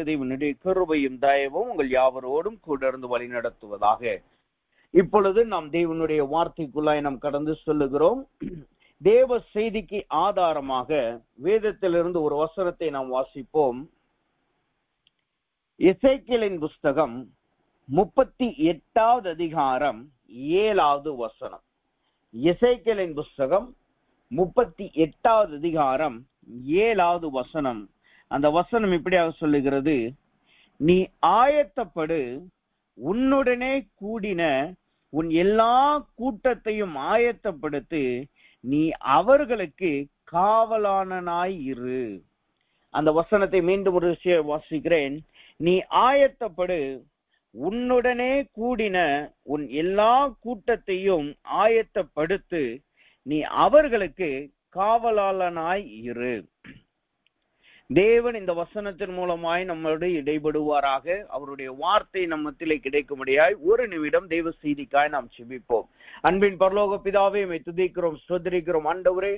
தேவனுடைய கிருபையும் தயவும் உங்கள் யாவரோடும் கூட இருந்து வழி நடத்துவதாக. இப்பொழுது நாம் தேவனுடைய வார்த்தைக்குள்ளாய் நாம் கடந்து செல்லுகிறோம். தேவ செய்திக்கு ஆதாரமாக வேதத்திலிருந்து ஒரு வசனத்தை நாம் வாசிப்போம். எசேக்கியேலின் புஸ்தகம் 38வது அதிகாரம் 7வது வசனம். எசேக்கியேலின் புஸ்தகம் 38வது அதிகாரம் 7வது வசனம். அந்த வசனம் இப்படியாக சொல்லுகிறது: நீ ஆயத்தப்படு, உன்னுடனே கூடின உன் எல்லா கூட்டத்தையும் ஆயத்தப்படுத்தி நீ அவர்களுக்கு காவலாளனாய் இரு. அந்த வசனத்தை மீண்டும் ஒரு வாசிக்கிறேன். நீ ஆயத்தப்படு, உன்னுடனே கூடின உன் எல்லா கூட்டத்தையும் ஆயத்தப்படுத்து நீ அவர்களுக்கு காவலாளனாய் இரு. தேவன் இந்த வசனத்தின் மூலமாய் நம்மோடு இடைபடுவாராக. அவருடைய வார்த்தை நம்மத்திலே கிடைக்கும்படியாய் ஒரு நிமிடம் தேவ செய்திக்காய் நாம் செபிப்போம். அன்பின் பரலோக பிதாவே, உம்மை துதிக்கிறோம், ஸ்தோத்திரிக்கிறோம். ஆண்டவரே,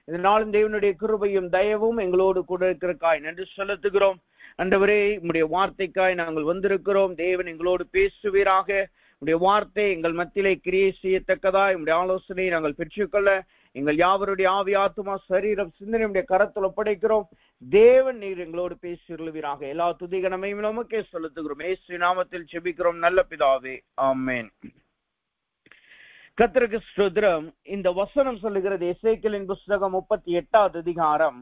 இந்த நாளும் தேவனுடைய கிருபையும் தயவும் எங்களோடு கூட இருக்கிறக்காய் நன்றி செலுத்துகிறோம். ஆண்டவரே, உம்முடைய வார்த்தைக்காய் நாங்கள் வந்திருக்கிறோம். தேவன் எங்களோடு பேசுவீராக. உம்முடைய வார்த்தை எங்கள் மத்தியிலே கிரியை செய்யத்தக்கதா உம்முடைய ஆலோசனையை நாங்கள் பெற்றுக்கொள்ள எங்கள் யாவருடைய ஆவி, ஆத்துமா, சரீரம், சிந்தனையுடைய கரத்தில் ஒப்படைக்கிறோம். தேவன் நீர் எங்களோடு பேசியுள்ளாராக. எல்லா துதிகனமையும் நமக்கே செலுத்துகிறோம். இயேசு நாமத்தில் ஜெபிக்கிறோம் நல்ல பிதாவே, ஆமென். கர்த்தருக்கு ஸ்தோத்திரம். இந்த வசனம் சொல்லுகிறது, எசேக்கியேலின் புஸ்தகம் 38வது அதிகாரம்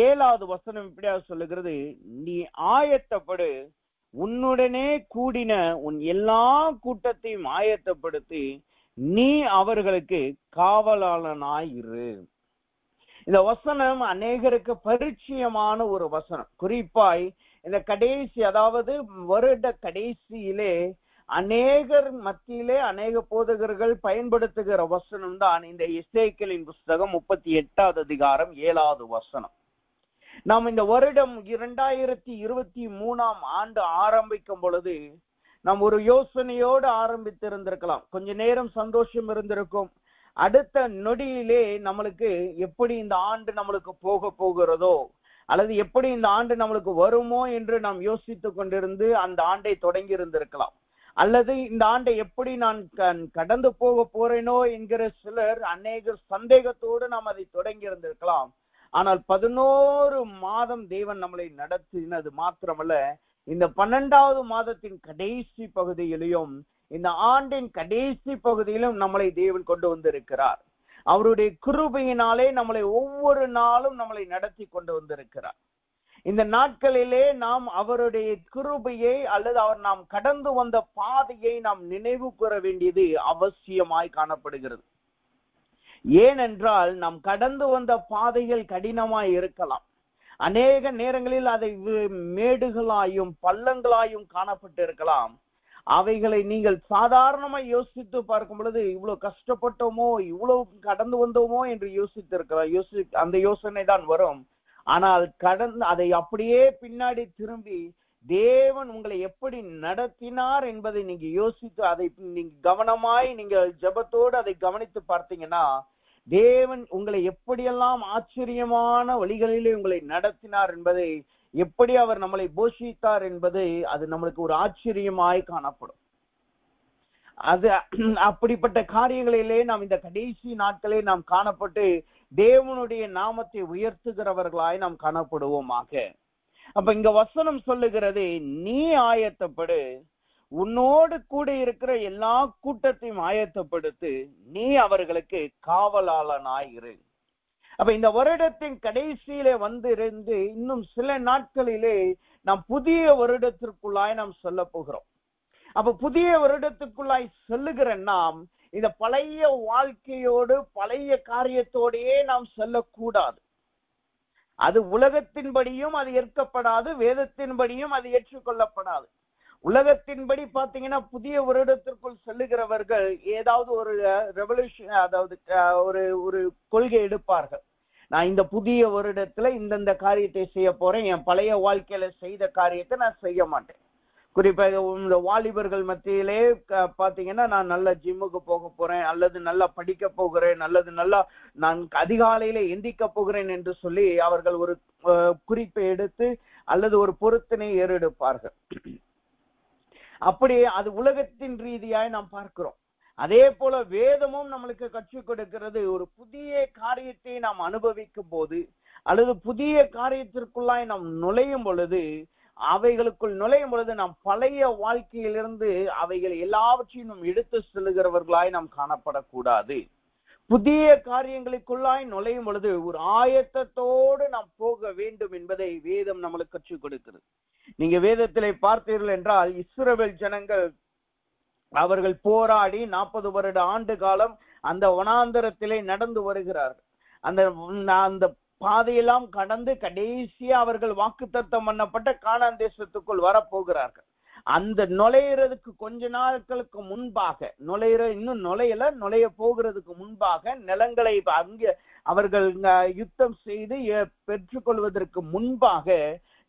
7வது வசனம் இப்படியாக சொல்லுகிறது: நீ ஆயத்தப்படு, உன்னுடனே கூடின உன் எல்லா கூட்டத்தையும் ஆயத்தப்படுத்தி நீ அவர்களுக்கு காவலாளனாய் இரு. இந்த வசனம் அநேகருக்கு பரிச்சயமான ஒரு வசனம். குறிப்பாய் இந்த கடைசி, அதாவது வருட கடைசியிலே அநேகர் மத்தியிலே அநேக போதகர்கள் பயன்படுத்துகிற வசனம் தான் இந்த எசேக்கியேலின் புஸ்தகம் 38வது அதிகாரம் 7வது வசனம். நாம் இந்த வருடம் 2023ஆம் ஆண்டு ஆரம்பிக்கும் பொழுது நாம் ஒரு யோசனையோடு ஆரம்பித்திருந்திருக்கலாம். கொஞ்ச நேரம் சந்தோஷம் இருந்திருக்கும். அடுத்த நொடியிலே நம்மளுக்கு எப்படி இந்த ஆண்டு நம்மளுக்கு போக போகிறதோ, அல்லது எப்படி இந்த ஆண்டு நம்மளுக்கு வருமோ என்று நாம் யோசித்து கொண்டிருந்து அந்த ஆண்டை தொடங்கி இருந்திருக்கலாம். அல்லது இந்த ஆண்டை எப்படி நான் கடந்து போக போறேனோ என்கிற சிலர் அநேக சந்தேகத்தோடு நாம் அதை தொடங்கி இருந்திருக்கலாம். ஆனால் 11 மாதம் தேவன் நம்மளை நடத்தினது மாத்திரமல்ல, இந்த 12வது மாதத்தின் கடைசி பகுதியிலும் இந்த ஆண்டின் கடைசி பகுதியிலும் நம்மளை தேவன் கொண்டு வந்திருக்கிறார். அவருடைய கிருபையினாலே நம்மளை ஒவ்வொரு நாளும் நம்மளை நடத்தி கொண்டு வந்திருக்கிறார். இந்த நாட்களிலே நாம் அவருடைய கிருபையை அல்லது நாம் கடந்து வந்த பாதையை நாம் நினைவு கூற வேண்டியது அவசியமாய் காணப்படுகிறது. ஏனென்றால் நாம் கடந்து வந்த பாதைகள் கடினமாய் இருக்கலாம். அநேக நேரங்களில் அதை மேடுகளாயும் பள்ளங்களாயும் காணப்பட்டு இருக்கலாம். அவைகளை நீங்கள் சாதாரணமாய் யோசித்து பார்க்கும் பொழுது இவ்வளவு கஷ்டப்பட்டோமோ, இவ்வளவு கடந்து வந்தோமோ என்று யோசித்து இருக்கலாம். அந்த யோசனை தான் வரும். ஆனால் கடந்து அதை அப்படியே பின்னாடி திரும்பி தேவன் உங்களை எப்படி நடத்தினார் என்பதை நீங்க யோசித்து அதை நீங்க கவனமாய் நீங்கள் ஜெபத்தோடு அதை கவனித்து பார்த்தீங்கன்னா, தேவன் உங்களை எப்படியெல்லாம் ஆச்சரியமான வழிகளிலே உங்களை நடத்தினார் என்பதை, எப்படி அவர் நம்மளை போஷித்தார் என்பதை அது நம்மளுக்கு ஒரு ஆச்சரியமாய் காணப்படும். அது அப்படிப்பட்ட காரியங்களிலே நாம் இந்த கடைசி நாட்களே நாம் காணப்பட்டு தேவனுடைய நாமத்தை உயர்த்துகிறவர்களாய் நாம் காணப்படுவோமாக. அப்ப இங்க வசனம் சொல்லுகிறது, நீ ஆயத்தப்படு, உன்னோடு கூட இருக்கிற எல்லா கூட்டத்தையும் ஆயத்தப்படுத்து நீ அவர்களுக்கு காவலாளனாய் இரு. அப்ப இந்த வருடத்தின் கடைசியிலே வந்திருந்து இன்னும் சில நாட்களிலே நாம் புதிய வருடத்திற்குள்ளாய் நாம் சொல்ல போகிறோம். அப்ப புதிய வருடத்துக்குள்ளாய் சொல்லுகிற நாம் இந்த பழைய வாழ்க்கையோடு பழைய காரியத்தோடையே நாம் செல்லக்கூடாது. அது உலகத்தின்படியும் அது ஏற்கப்படாது, வேதத்தின்படியும் அது ஏற்றுக்கொள்ளப்படாது. உலகத்தின்படி பாத்தீங்கன்னா புதிய வருடத்திற்குள் செல்லுகிறவர்கள் ஏதாவது ஒரு ரெவல்யூஷன், அதாவது ஒரு கொள்கை எடுப்பார்கள். நான் இந்த புதிய வருடத்துல இந்தந்த காரியத்தை செய்ய போறேன், என் பழைய வாழ்க்கையில செய்த காரியத்தை நான் செய்ய மாட்டேன். குறிப்பாக இந்த வாலிபர்கள் மத்தியிலே பாத்தீங்கன்னா, நான் நல்ல ஜிம்முக்கு போக போறேன், அல்லது நல்லா படிக்க போகிறேன், அல்லது நல்லா நான் அதிகாலையில எந்திக்க போகிறேன் என்று சொல்லி அவர்கள் ஒரு குறிப்பை எடுத்து அல்லது ஒரு பொருத்தினை ஏறெடுப்பார்கள். அப்படியே அது உலகத்தின் ரீதியாய் நாம் பார்க்கிறோம். அதே போல வேதமும் நம்மளுக்கு கற்றுக் கொடுக்கிறது, ஒரு புதிய காரியத்தை நாம் அனுபவிக்கும் போது அல்லது புதிய காரியத்திற்குள்ளாய் நாம் நுழையும் பொழுது, அவைகளுக்குள் நுழையும் பொழுது நாம் பழைய வாழ்க்கையிலிருந்து அவைகள் எல்லாவற்றையும் நாம் எடுத்து செல்லுகிறவர்களாய் நாம் காணப்படக்கூடாது. புதிய காரியங்களுக்குள்ளாய் நுழையும் பொழுது ஒரு ஆயத்தத்தோடு நாம் போக வேண்டும் என்பதை வேதம் நம்மளுக்கு கற்றுக் கொடுக்கிறது. நீங்க வேதத்திலே பார்த்தீர்கள் என்றால், இஸ்ரவேல் ஜனங்கள் அவர்கள் போராடி 40 வருட ஆண்டு காலம் அந்த வனாந்தரத்திலே நடந்து வருகிறார்கள். அந்த பாதையெல்லாம் கடந்து கடைசியா அவர்கள் வாக்குத்தத்தம் பண்ணப்பட்ட கானான் தேசத்துக்குள் வரப்போகிறார்கள். அந்த நுழையிறதுக்கு கொஞ்ச நாட்களுக்கு முன்பாக, இன்னும் நுழைய போகிறதுக்கு முன்பாக நிலங்களை அங்கே அவர்கள் யுத்தம் செய்து பெற்றுக்கொள்வதற்கு முன்பாக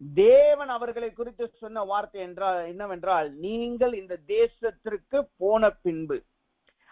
தேவன் அவர்களை குறித்து சொன்ன வார்த்தை என்னவென்றால், நீங்கள் இந்த தேசத்திற்கு போன பின்பு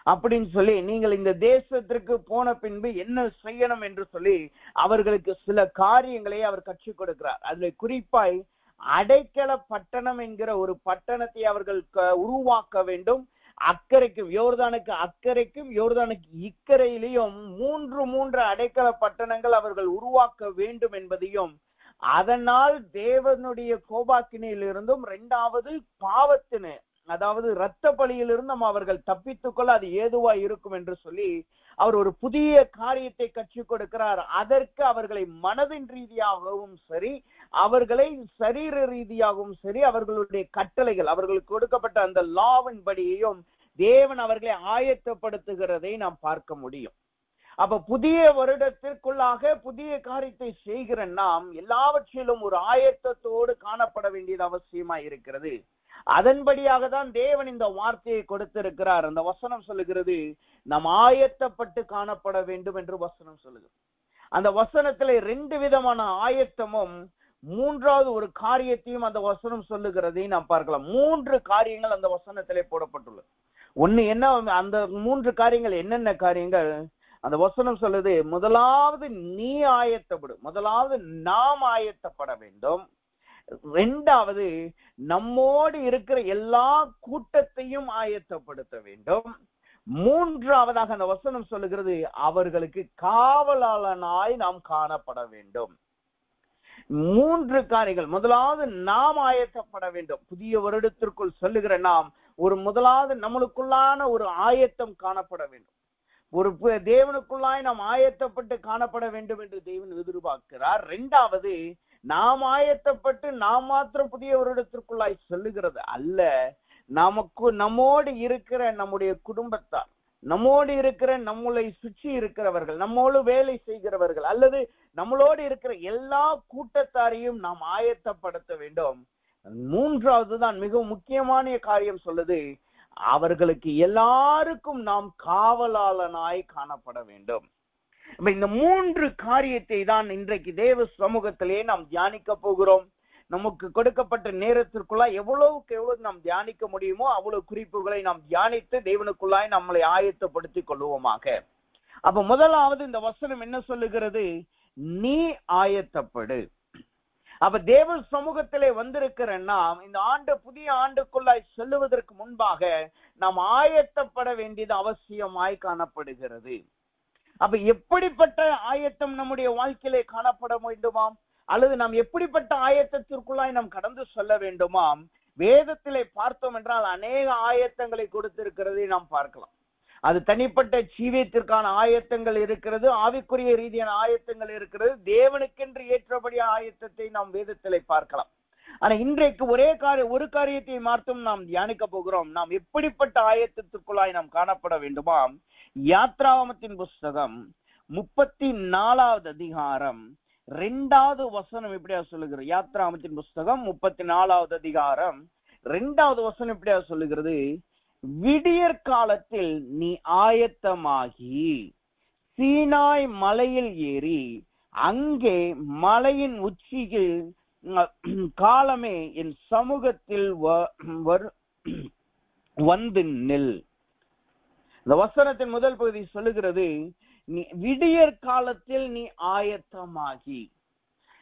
அப்படின்னு சொல்லி, நீங்கள் இந்த தேசத்திற்கு போன பின்பு என்ன செய்யணும் என்று சொல்லி அவர்களுக்கு சில காரியங்களை அவர் கற்றுக் கொடுக்கிறார். அதுல குறிப்பாய் அடைக்கல பட்டணம் என்கிற ஒரு பட்டணத்தை அவர்கள் உருவாக்க வேண்டும். அக்கறைக்கும் யோர்தானுக்கு அக்கறைக்கும் யோர்தானுக்கு இக்கரையிலையும் மூன்று அடைக்கல பட்டணங்கள் அவர்கள் உருவாக்க வேண்டும் என்பதையும், அதனால் தேவனுடைய கோபாக்கினையிலிருந்தும் 2வது பாவத்தின, அதாவது இரத்த பலியிலிருந்தும் அவர்கள் தப்பித்துக்கொள்ள அது ஏதுவாய் இருக்கும் என்று சொல்லி அவர் ஒரு புதிய காரியத்தை கற்றுக் கொடுக்கிறார். அதற்கு அவர்களை மனதின் ரீதியாகவும் சரி, அவர்களை சரீர ரீதியாகவும் சரி, அவர்களுடைய கட்டளைகள், அவர்களுக்கு கொடுக்கப்பட்ட அந்த லாவின் படியையும் தேவன் அவர்களை ஆயத்தப்படுத்துகிறதை நாம் பார்க்க முடியும். அப்ப புதிய வருடத்திற்குள்ளாக புதிய காரியத்தை செய்கிற நாம் எல்லாவற்றிலும் ஒரு ஆயத்தத்தோடு காணப்பட வேண்டியது அவசியமா இருக்கிறது. அதன்படியாக தான் தேவன் இந்த வார்த்தையை கொடுத்திருக்கிறார். அந்த வசனம் சொல்லுகிறது, நாம் ஆயத்தப்பட்டு காணப்பட வேண்டும் என்று வசனம் சொல்லுகிறது. அந்த வசனத்திலே 2 விதமான ஆயத்தமும் 3வது ஒரு காரியத்தையும் அந்த வசனம் சொல்லுகிறதை நாம் பார்க்கலாம். 3 காரியங்கள் அந்த வசனத்திலே போடப்பட்டுள்ளது. ஒண்ணு என்ன, அந்த 3 காரியங்கள் என்னென்ன காரியங்கள் அந்த வசனம் சொல்லுது? முதலாவது நீ ஆயத்தப்படும், முதலாவது நாம் ஆயத்தப்பட வேண்டும். 2வது நம்மோடு இருக்கிற எல்லா கூட்டத்தையும் ஆயத்தப்படுத்த வேண்டும். 3வதாக அந்த வசனம் சொல்லுகிறது, அவர்களுக்கு காவலாளனாய் நாம் காணப்பட வேண்டும். 3 காரியங்கள். முதலாவது நாம் ஆயத்தப்பட வேண்டும். புதிய வருடத்திற்குள் சொல்லுகிற நாம் ஒரு முதலாவது நம்மளுக்குள்ளான ஒரு ஆயத்தம் காணப்பட வேண்டும். ஒரு தேவனுக்குள்ளாய் நாம் ஆயத்தப்பட்டு காணப்பட வேண்டும் என்று தேவன் எதிர்பார்க்கிறார். 2வது நாம் ஆயத்தப்பட்டு நாம் மாத்திரம் புதிய வருடத்திற்குள்ளாய் சொல்லுகிறது அல்ல, நம்மோடு இருக்கிற நம்முடைய குடும்பத்தார், நம்மோடு இருக்கிற நம்மளை சுற்றி இருக்கிறவர்கள், நம்மோடு வேலை செய்கிறவர்கள் அல்லது நம்மளோடு இருக்கிற எல்லா கூட்டத்தாரையும் நாம் ஆயத்தப்படுத்த வேண்டும். 3வது தான் மிக முக்கியமான காரியம் சொல்லுது, அவர்களுக்கு எல்லாருக்கும் நாம் காவலாளனாய் காணப்பட வேண்டும். இந்த 3 காரியத்தை தான் இன்றைக்கு தேவ சமூகத்திலே நாம் தியானிக்க போகிறோம். நமக்கு கொடுக்கப்பட்ட நேரத்திற்குள்ள எவ்வளவுக்கு எவ்வளவு நாம் தியானிக்க முடியுமோ அவ்வளவு குறிப்புகளை நாம் தியானித்து தேவனுக்குள்ளாய் நம்மளை ஆயத்தப்படுத்திக் கொள்வோமாக. அப்ப முதலாவது இந்த வசனம் என்ன சொல்லுகிறது? நீ ஆயத்தப்படு. அப்ப தேவ சமூகத்திலே வந்திருக்கிற நாம் இந்த புதிய ஆண்டுக்குள்ளாய் செல்லுவதற்கு முன்பாக நாம் ஆயத்தப்பட வேண்டியது அவசியமாய் காணப்படுகிறது. அப்ப எப்படிப்பட்ட ஆயத்தம் நம்முடைய வாழ்க்கையிலே காணப்பட வேண்டுமாம், அல்லது நாம் எப்படிப்பட்ட ஆயத்தத்திற்குள்ளாய் நாம் கடந்து செல்ல வேண்டுமாம்? வேதத்திலே பார்த்தோம் என்றால் அநேக ஆயத்தங்களை கொடுத்திருக்கிறதை நாம் பார்க்கலாம். அது தனிப்பட்ட ஜீவியத்திற்கான ஆயத்தங்கள் இருக்கிறது, ஆவிக்குரிய ரீதியான ஆயத்தங்கள் இருக்கிறது, தேவனுக்கென்று ஏற்றபடி ஆயத்தத்தை நாம் வேதத்திலே பார்க்கலாம். ஆனா இன்றைக்கு ஒரு காரியத்தை மாற்றும் நாம் தியானிக்க போகிறோம். நாம் எப்படிப்பட்ட ஆயத்தத்திற்குள்ளாய் நாம் காணப்பட வேண்டுமாம்? யாத்ராகமத்தின் புஸ்தகம் 34வது அதிகாரம் 2வது வசனம் இப்படியா சொல்லுகிறது. யாத்ராகமத்தின் புஸ்தகம் 34வது அதிகாரம் 2வது வசனம் இப்படியா சொல்லுகிறது, விடியற் காலத்தில் நீ ஆயத்தமாகி சீனாய் மலையில் ஏறி அங்கே மலையின் உச்சியில் காலமே என் சமூகத்தில் வந்து நில். இந்த வசனத்தின் முதல் பகுதி சொல்லுகிறது, நீ விடியற் காலத்தில் நீ ஆயத்தமாகி.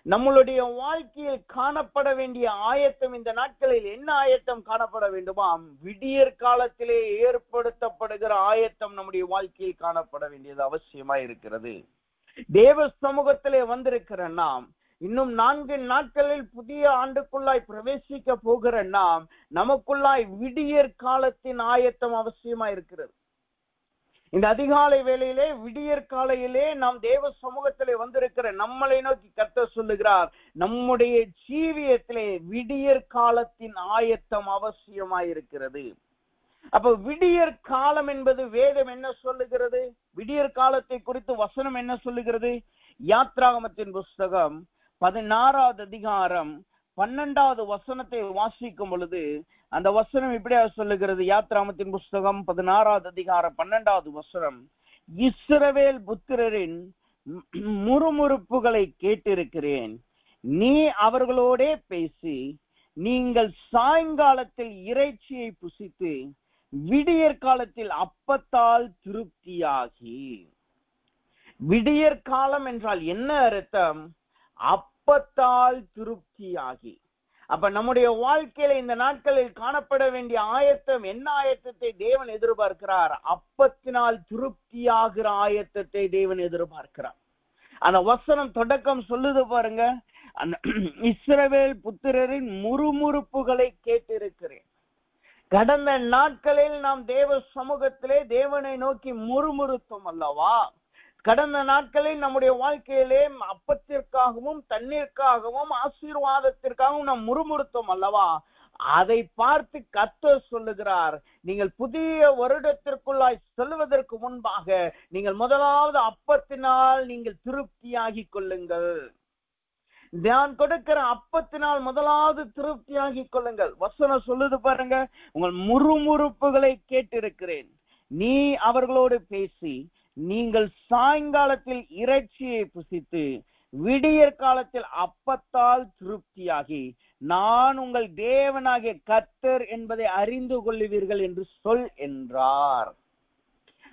நம்மளுடைய வாழ்க்கையில் காணப்பட வேண்டிய ஆயத்தம் இந்த நாட்களில் என்ன ஆயத்தம் காணப்பட வேண்டுமாம்? விடியற் காலத்திலே ஏற்படுத்தப்படுகிற ஆயத்தம் நம்முடைய வாழ்க்கையில் காணப்பட வேண்டியது அவசியமா இருக்கிறது. தேவ சமூகத்திலே வந்திருக்கிற நாம் இன்னும் 4 நாட்களில் புதிய ஆண்டுக்குள்ளாய் பிரவேசிக்க போகிற நாம் நமக்குள்ளாய் விடியற் காலத்தின் ஆயத்தம் அவசியமா இருக்கிறது. இந்த அதிகாலை வேளையிலே விடியற் காலையிலே நாம் தேவ சமூகத்திலே வந்திருக்கிற நம்மளை நோக்கி கர்த்தர் சொல்லுகிறார், நம்முடைய ஜீவியத்திலே விடியற் காலத்தின் ஆயத்தம் அவசியமாயிருக்கிறது. அப்ப விடியற் காலம் என்பது வேதம் என்ன சொல்லுகிறது? விடியற் காலத்தை குறித்து வசனம் என்ன சொல்லுகிறது? யாத்ராகமத்தின் புஸ்தகம் 16வது அதிகாரம் 12வது வசனத்தை வாசிக்கும் பொழுது அந்த வசனம் இப்படியா சொல்லுகிறது. யாத்ராகமத்தின் புஸ்தகம் 16வது அதிகாரம் 12வது வசனம், இஸ்ரவேல் புத்திரரின் முறுமுறுப்புகளை கேட்டிருக்கிறேன். நீ அவர்களோடே பேசி நீங்கள் சாயங்காலத்தில் இறைச்சியை புசித்து விடியற் காலத்தில் அப்பத்தால் திருப்தியாகி. விடியற் காலம் என்றால் என்ன அர்த்தம்? அப்பத்தால் திருப்தியாகி. அப்ப நம்முடைய வாழ்க்கையில இந்த நாட்களில் காணப்பட வேண்டிய ஆயத்தம் என்ன? ஆயத்தத்தை தேவன் எதிர்பார்க்கிறார். அப்பத்தினால் திருப்தியாகிற ஆயத்தத்தை தேவன் எதிர்பார்க்கிறார். அந்த வசனம் தொடக்கம் சொல்லுது பாருங்க, அந்த இஸ்ரவேல் புத்திரரின் முறுமுறுப்புகளை கேட்டிருக்கிறேன். கடந்த நாட்களில் நாம் தேவ சமூகத்திலே தேவனை நோக்கி முறுமுறுத்தோம் அல்லவா? கடந்த நாட்களில் நம்முடைய வாழ்க்கையிலே அப்பத்திற்காகவும் தண்ணீருக்காகவும் ஆசீர்வாதத்திற்காகவும் நாம் முறுமுறுத்தோம் அல்லவா? அதை பார்த்து கர்த்தர் சொல்லுகிறார், நீங்கள் புதிய வருடத்திற்குள்ளாய் செல்வதற்கு முன்பாக நீங்கள் முதலாவது அப்பத்தினால் நீங்கள் திருப்தியாகி கொள்ளுங்கள். நான் கொடுக்கிற அப்பத்தினால் முதலாவது திருப்தியாகி கொள்ளுங்கள். வசனம் சொல்லுது பாருங்க, உங்கள் முறுமுறுப்புகளை கேட்டிருக்கிறேன். நீ அவர்களோடு பேசி நீங்கள் சாயங்காலத்தில் இறைச்சியை புசித்து விடியற் காலத்தில் அப்பத்தால் திருப்தியாகி நான் உங்கள் தேவனாகிய கர்த்தர் என்பதை அறிந்து கொள்ளுவீர்கள் என்று சொல் என்றார்.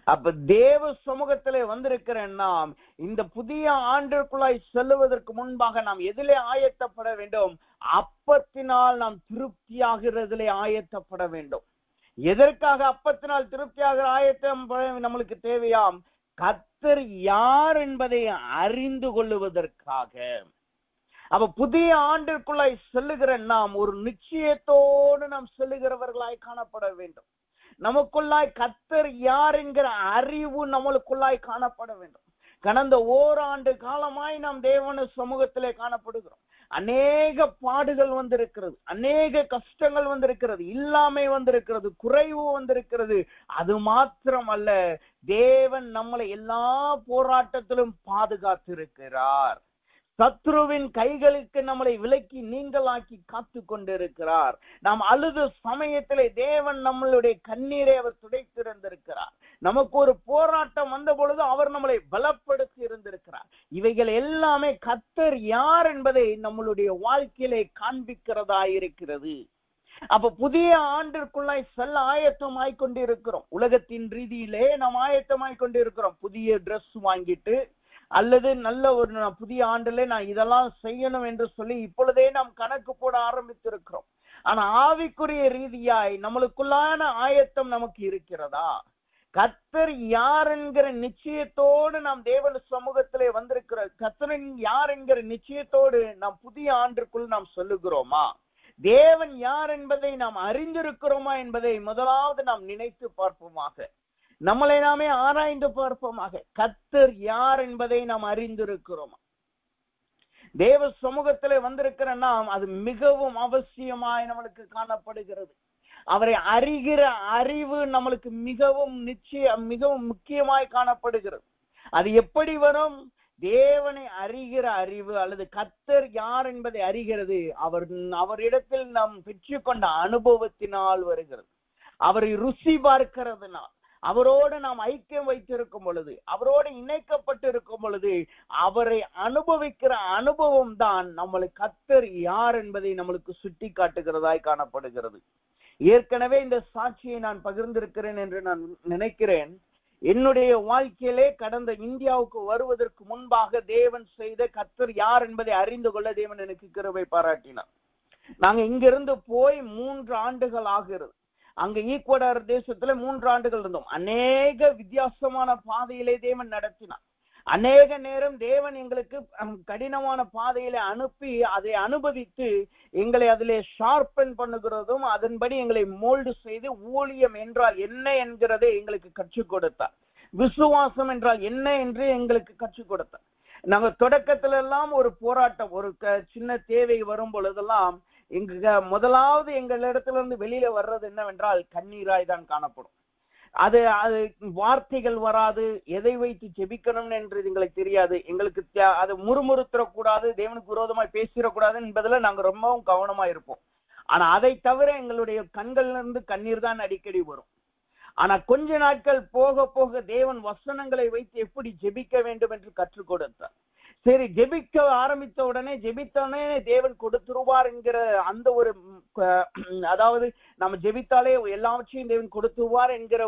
அப்ப தேவ சமூகத்திலே வந்திருக்கிற நாம் இந்த புதிய ஆண்டிற்குள்ளாய் செல்லுவதற்கு முன்பாக நாம் எதிலே ஆயத்தப்பட வேண்டும்? அப்பத்தினால் நாம் திருப்தியாகிறதிலே ஆயத்தப்பட வேண்டும். எதற்காக அப்பத்தினால் திருப்தியாகிற ஆயத்தம் நம்மளுக்கு தேவையாம்? கர்த்தர் யார் என்பதை அறிந்து கொள்ளுவதற்காக. அப்ப புதிய ஆண்டிற்குள்ளாய் செல்லுகிற நாம் ஒரு நிச்சயத்தோடு நாம் செல்லுகிறவர்களாய் காணப்பட வேண்டும். நமக்குள்ளாய் கர்த்தர் யார் என்கிற அறிவு நம்மளுக்குள்ளாய் காணப்பட வேண்டும். கடந்த ஓராண்டு காலமாய் நாம் தேவன சமூகத்திலே காணப்படுகிறோம். அநேக பாடுகள் வந்திருக்கிறது, அநேக கஷ்டங்கள் வந்திருக்கிறது, இல்லாமை வந்திருக்கிறது, குறைவு வந்திருக்கிறது. அது மாத்திரம் அல்ல, தேவன் நம்மளை எல்லா போராட்டத்திலும் பாதுகாத்திருக்கிறார். சத்ருவின் கைகளுக்கு நம்மளை விலக்கி நீங்களாக்கி காத்து கொண்டிருக்கிறார். நாம் அழுத சமயத்திலே தேவன் நம்மளுடைய கண்ணீரை அவர் துடைத்திருந்திருக்கிறார். நமக்கு ஒரு போராட்டம் வந்த பொழுது அவர் நம்மளை பலப்படுத்தி இருந்திருக்கிறார். இவைகள் எல்லாமே கர்த்தர் யார் என்பதை நம்மளுடைய வாழ்க்கையிலே காண்பிக்கிறதா இருக்கிறது. அப்ப புதிய ஆண்டிற்குள்ளாய் செல்ல ஆயத்தமாய் கொண்டிருக்கிறோம். உலகத்தின் ரீதியிலே நாம் ஆயத்தமாய் கொண்டிருக்கிறோம். புதிய ட்ரெஸ் வாங்கிட்டு அல்லது நல்ல ஒரு புதிய ஆண்டுல நான் இதெல்லாம் செய்யணும் என்று சொல்லி இப்பொழுதே நாம் கணக்கு போட ஆரம்பித்திருக்கிறோம். ஆனா ஆவிக்குரிய ரீதியாய் நம்மளுக்குள்ளான ஆயத்தம் நமக்கு இருக்கிறதா? கர்த்தர் யார் என்கிற நிச்சயத்தோடு நாம் தேவ சமூகத்திலே வந்திருக்கிற கர்த்தரின் யார் என்கிற நிச்சயத்தோடு நாம் புதிய ஆண்டிற்குள் நாம் சொல்லுகிறோமா? தேவன் யார் என்பதை நாம் அறிந்திருக்கிறோமா என்பதை முதலாவது நாம் நினைத்து பார்ப்போமாக. நம்மளை நாமே ஆராய்ந்து பார்ப்போமாக. கர்த்தர் யார் என்பதை நாம் அறிந்திருக்கிறோம். தேவ சமூகத்திலே வந்திருக்கிற நாம் அது மிகவும் அவசியமாய் நம்மளுக்கு காணப்படுகிறது. அவரை அறிகிற அறிவு நம்மளுக்கு மிகவும் முக்கியமாய் காணப்படுகிறது. அது எப்படி வரும்? தேவனை அறிகிற அறிவு அல்லது கர்த்தர் யார் என்பதை அறிகிறது அவரிடத்தில் நாம் பெற்றுக்கொண்ட அனுபவத்தினால் வருகிறது. அவரை ருசி பார்க்கிறதுனால், அவரோடு நாம் ஐக்கியம் வைத்திருக்கும் பொழுது, அவரோடு இணைக்கப்பட்டு இருக்கும் பொழுது அவரை அனுபவிக்கிற அனுபவம் தான் நம்மளுக்கு கர்த்தர் யார் என்பதை நம்மளுக்கு சுட்டி காட்டுகிறதாய் காணப்படுகிறது. ஏற்கனவே இந்த சாட்சியை நான் பகிர்ந்திருக்கிறேன் என்று நான் நினைக்கிறேன். என்னுடைய வாழ்க்கையிலே கடந்த இந்தியாவுக்கு வருவதற்கு முன்பாக தேவன் செய்த கர்த்தர் யார் என்பதை அறிந்து கொள்ள தேவன் எனக்கு கிருபை பாராட்டினார். நாங்க இங்கிருந்து போய் 3 ஆண்டுகள் ஆகிறது. அங்க ஈக்குவடார் தேசத்துல 3 ஆண்டுகள் இருந்தோம். அநேக வித்தியாசமான பாதையிலே தேவன் நடத்தினார். அநேக நேரம் தேவன் எங்களுக்கு கடினமான பாதையில அனுப்பி அதை அனுபவித்து எங்களை அதிலே ஷார்பன் பண்ணுகிறதும் அதன்படி எங்களை மோல்டு செய்து ஊழியம் என்றால் என்ன என்கிறதை எங்களுக்கு கற்றுக் கொடுத்தார். விசுவாசம் என்றால் என்ன என்று எங்களுக்கு கற்றுக் கொடுத்தார். நாங்க தொடக்கத்துல எல்லாம் ஒரு போராட்டம், ஒரு சின்ன தேவை வரும் பொழுதெல்லாம் முதலாவது எங்களிடத்துல இருந்து வெளியில வர்றது என்னவென்றால் கண்ணீராய் தான் காணப்படும். அது வார்த்தைகள் வராது, எதை வைத்து ஜெபிக்கணும் என்று எங்களுக்கு தெரியாது. எங்களுக்கு அது முறுமுறுத்தரக்கூடாது, தேவனுக்கு விரோதமாய் பேசிடக்கூடாது என்பதுல நாங்க ரொம்பவும் கவனமா இருப்போம். ஆனா அதை தவிர எங்களுடைய கண்கள்ல இருந்து கண்ணீர் தான் அடிக்கடி வரும். ஆனா கொஞ்ச நாட்கள் போக போக தேவன் வசனங்களை வைத்து எப்படி ஜெபிக்க வேண்டும் என்று கற்றுக் கொடுத்தார். சரி, ஜெபிக்க ஆரம்பித்த உடனே ஜெபித்தோடனே தேவன் கொடுத்துருவார் என்கிற அந்த ஒரு, அதாவது நம்ம ஜெபித்தாலே எல்லாவற்றையும் தேவன் கொடுத்துருவார் என்கிற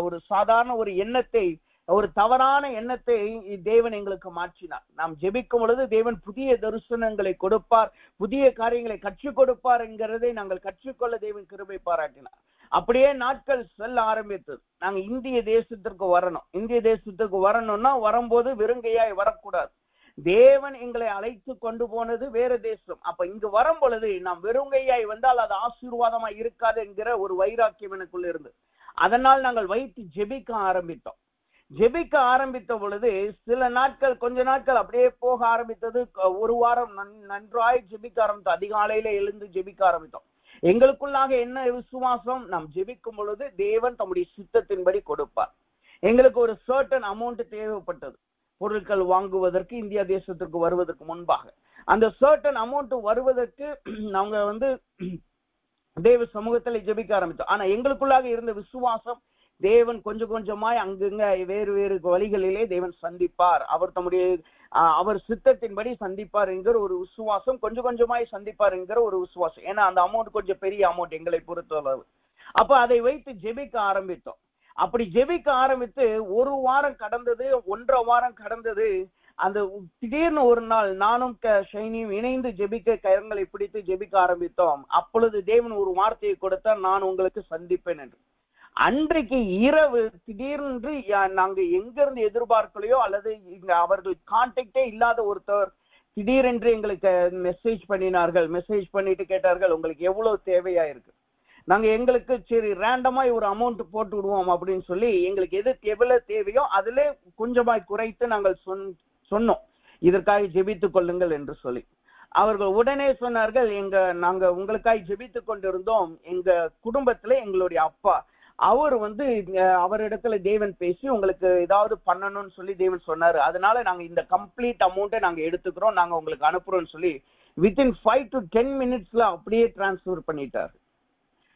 ஒரு சாதாரண ஒரு எண்ணத்தை, ஒரு தவறான எண்ணத்தை தேவன் எங்களுக்கு மாற்றினார். நாம் ஜெபிக்கும் பொழுது தேவன் புதிய தரிசனங்களை கொடுப்பார், புதிய காரியங்களை கற்றுக் கொடுப்பார் என்கிறதை நாங்கள் கற்றுக்கொள்ள தேவன் கிருபை பாராட்டினார். அப்படியே நாட்கள் செல்ல ஆரம்பித்தது. நாங்க இந்திய தேசத்திற்கு வரணும். இந்திய தேசத்துக்கு வரணும்னா வரும்போது வெறுங்கையாய் வரக்கூடாது. தேவன் எங்களை அழைத்து கொண்டு போனது வேற தேசம். அப்ப இங்கு வரும் பொழுது நாம் வெறுங்கையாய் வந்தால் அது ஆசீர்வாதமா இருக்காது என்கிற ஒரு வைராக்கியம் எனக்குள்ள இருந்து, அதனால் நாங்கள் வைத்து ஜெபிக்க ஆரம்பித்தோம். ஜெபிக்க ஆரம்பித்த பொழுது சில நாட்கள், கொஞ்ச நாட்கள் அப்படியே போக ஆரம்பித்தது. ஒரு வாரம் நன்றாய் ஜெபிக்க ஆரம்பித்தோம். அதிகாலையில எழுந்து ஜெபிக்க ஆரம்பித்தோம். எங்களுக்குள்ளாக என்ன விசுவாசம், நாம் ஜெபிக்கும் பொழுது தேவன் தம்முடைய சித்தத்தின்படி கொடுப்பார். எங்களுக்கு ஒரு சர்டன் அமௌண்ட் தேவைப்பட்டது பொருட்கள் வாங்குவதற்கு, இந்தியா தேசத்திற்கு வருவதற்கு முன்பாக. அந்த சர்டன் அமௌண்ட் வருவதற்கு நாங்க தேவ சமூகத்துல ஜெபிக்க ஆரம்பித்தோம். ஆனா எங்களுக்குள்ளாக இருந்த விசுவாசம், தேவன் கொஞ்சம் கொஞ்சமாய் அங்குங்க வேறு வேறு வழிகளிலே தேவன் சந்திப்பார், அவர் சித்தத்தின்படி சந்திப்பார் என்கிற ஒரு விசுவாசம், கொஞ்சம் கொஞ்சமாய் சந்திப்பார் என்கிற ஒரு விசுவாசம். ஏன்னா அந்த அமௌண்ட் கொஞ்சம் பெரிய அமௌண்ட் எங்களை பொறுத்தளவு. அப்ப அதை வைத்து ஜெபிக்க ஆரம்பித்தோம். அப்படி ஜெபிக்க ஆரம்பித்து ஒரு வாரம் கடந்தது, 1.5 வாரம் கடந்தது. அந்த திடீர்னு ஒரு நாள் நானும் ஷைனியும் இணைந்து ஜெபிக்க கரங்களை பிடித்து ஜெபிக்க ஆரம்பித்தோம். அப்பொழுது தேவன் ஒரு வார்த்தையை கொடுத்தார், நான் உங்களுக்கு சந்திப்பேன் என்று. அன்றைக்கு இரவு திடீரென்று நாங்க எங்க இருந்து எதிர்பார்க்கலையோ அல்லது அவர்கள் கான்டாக்டே இல்லாத ஒருத்தர் திடீரென்று எங்களுக்கு மெசேஜ் பண்ணினார்கள். மெசேஜ் பண்ணிட்டு கேட்டார்கள், உங்களுக்கு எவ்வளவு தேவையா இருக்கு. நாங்க எங்களுக்கு சரி ரேண்டமாய் ஒரு அமௌண்ட் போட்டு விடுவோம் அப்படின்னு சொல்லி எங்களுக்கு எவ்வளவு தேவையோ அதுல கொஞ்சமாய் குறைத்து நாங்கள் சொன்னோம், இதற்காக ஜெபித்துக் கொள்ளுங்கள் என்று சொல்லி. அவர்கள் உடனே சொன்னார்கள், நாங்க உங்களுக்காக ஜெபித்துக் கொண்டிருந்தோம். எங்க குடும்பத்துல எங்களுடைய அப்பா அவர் அவரிடத்துல தேவன் பேசி உங்களுக்கு ஏதாவது பண்ணணும்னு சொல்லி தேவன் சொன்னாரு, அதனால நாங்க இந்த கம்ப்ளீட் அமௌண்ட்டை நாங்க எடுத்துக்கிறோம், நாங்க உங்களுக்கு அனுப்புறோம்னு சொல்லி வித்தின் 5 to 10 minutesல அப்படியே டிரான்ஸ்பர் பண்ணிட்டாரு.